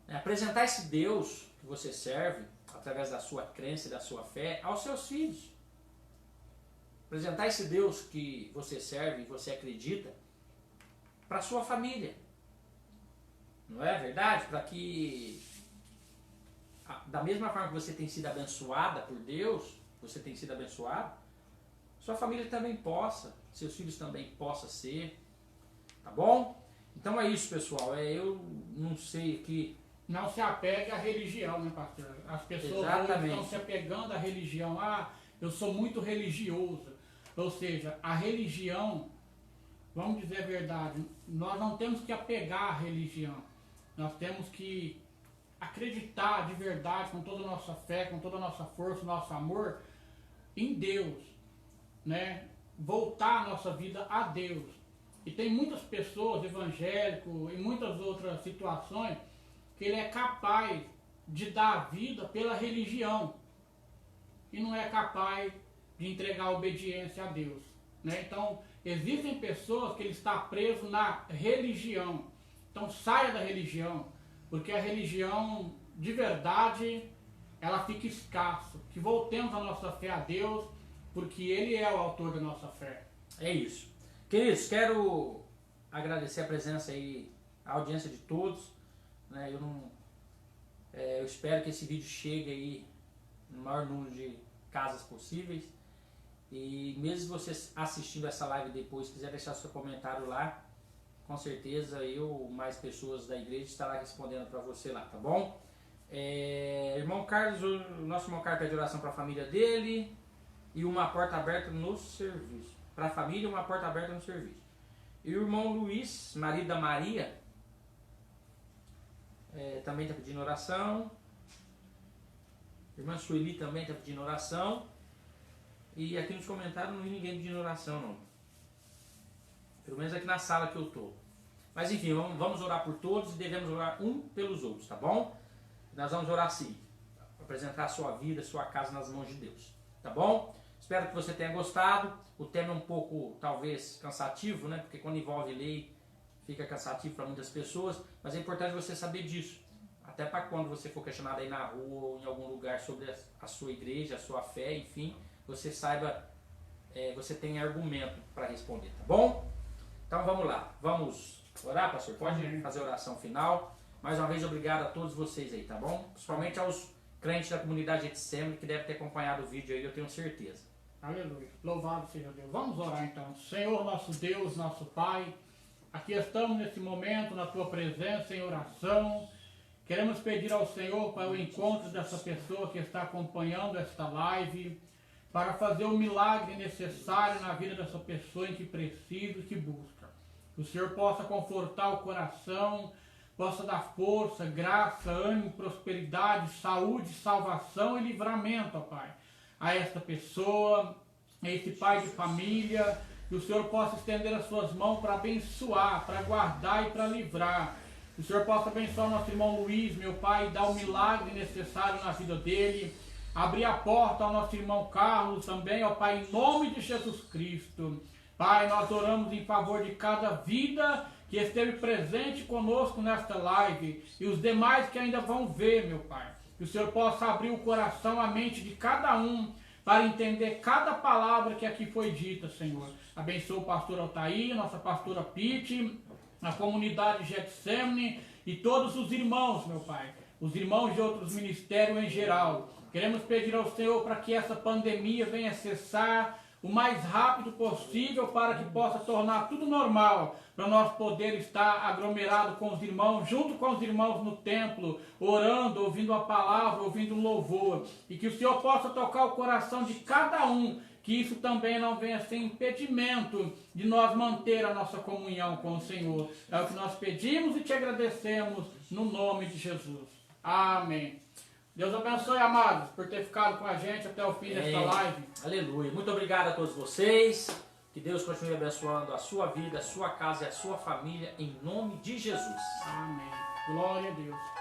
Apresentar esse Deus que você serve, através da sua crença e da sua fé, aos seus filhos. Apresentar esse Deus que você serve e você acredita para a sua família. Não é verdade? Para que, da mesma forma que você tem sido abençoada por Deus, você tem sido abençoado, sua família também possa, seus filhos também possam ser. Tá bom? Então é isso, pessoal. Eu não sei aqui. Não se apegue à religião, né, pastor? As pessoas estão se apegando à religião. Eu sou muito religioso. Ou seja, a religião, vamos dizer a verdade, nós não temos que apegar à religião. Nós temos que acreditar de verdade, com toda a nossa fé, com toda a nossa força, nosso amor, em Deus. Né? Voltar a nossa vida a Deus. E tem muitas pessoas, evangélicos, e muitas outras situações, que ele é capaz de dar a vida pela religião e não é capaz de entregar a obediência a Deus. Né? Então, existem pessoas que ele está preso na religião. Então, saia da religião, porque a religião, de verdade, ela fica escassa. Que voltemos a nossa fé a Deus, porque Ele é o autor da nossa fé. É isso. Queridos, quero agradecer a presença e a audiência de todos. Né? Eu espero que esse vídeo chegue aí no maior número de casas possíveis. E mesmo você assistindo essa live depois, quiser deixar seu comentário lá, com certeza eu, mais pessoas da igreja, estará respondendo para você lá, tá bom? Irmão Carlos, o nosso irmão Carlos pede oração para a família dele e uma porta aberta no serviço. Para a família, uma porta aberta no serviço. E o irmão Luiz, marido da Maria, também está pedindo oração. Irmã Sueli também está pedindo oração. E aqui nos comentários não vi ninguém pedindo oração, não. Pelo menos aqui na sala que eu estou. Mas enfim, vamos orar por todos e devemos orar um pelos outros, tá bom? Nós vamos orar assim. apresentar a sua vida, a sua casa nas mãos de Deus. Tá bom? Espero que você tenha gostado. O tema é um pouco, talvez, cansativo, né? Porque quando envolve lei, fica cansativo para muitas pessoas. Mas é importante você saber disso. Até para quando você for questionado aí na rua ou em algum lugar sobre a sua igreja, a sua fé, enfim, você saiba, você tem argumento para responder, tá bom? Então vamos lá. Vamos orar, pastor? Pode fazer a oração final. Mais uma vez, obrigado a todos vocês aí, tá bom? Principalmente aos crentes da comunidade Getsemane que devem ter acompanhado o vídeo aí, eu tenho certeza. Aleluia. Louvado seja Deus. Vamos orar então. Senhor, nosso Deus, nosso Pai, aqui estamos nesse momento na Tua presença em oração. Queremos pedir ao Senhor para o encontro dessa pessoa que está acompanhando esta live, para fazer o milagre necessário na vida dessa pessoa em que precisa e que busca. Que o Senhor possa confortar o coração, possa dar força, graça, ânimo, prosperidade, saúde, salvação e livramento, ó Pai, a esta pessoa, a esse pai de família, que o Senhor possa estender as suas mãos para abençoar, para guardar e para livrar. Que o Senhor possa abençoar nosso irmão Luiz, meu Pai, e dar o milagre necessário na vida dele. Abrir a porta ao nosso irmão Carlos também, ó Pai, em nome de Jesus Cristo. Pai, nós oramos em favor de cada vida que esteve presente conosco nesta live e os demais que ainda vão ver, meu Pai. Que o Senhor possa abrir o coração, a mente de cada um para entender cada palavra que aqui foi dita, Senhor. Abençoa o pastor Altair, nossa pastora Pete, a comunidade Getsemane e todos os irmãos, meu Pai. Os irmãos de outros ministérios em geral. Queremos pedir ao Senhor para que essa pandemia venha cessar o mais rápido possível para que possa tornar tudo normal, para nós poder estar aglomerados com os irmãos, junto com os irmãos no templo, orando, ouvindo a palavra, ouvindo o louvor, e que o Senhor possa tocar o coração de cada um, que isso também não venha ser impedimento de nós manter a nossa comunhão com o Senhor. É o que nós pedimos e te agradecemos no nome de Jesus. Amém. Deus abençoe, amados, por ter ficado com a gente até o fim desta live. Aleluia. Muito obrigado a todos vocês. Que Deus continue abençoando a sua vida, a sua casa e a sua família, em nome de Jesus. Amém. Glória a Deus.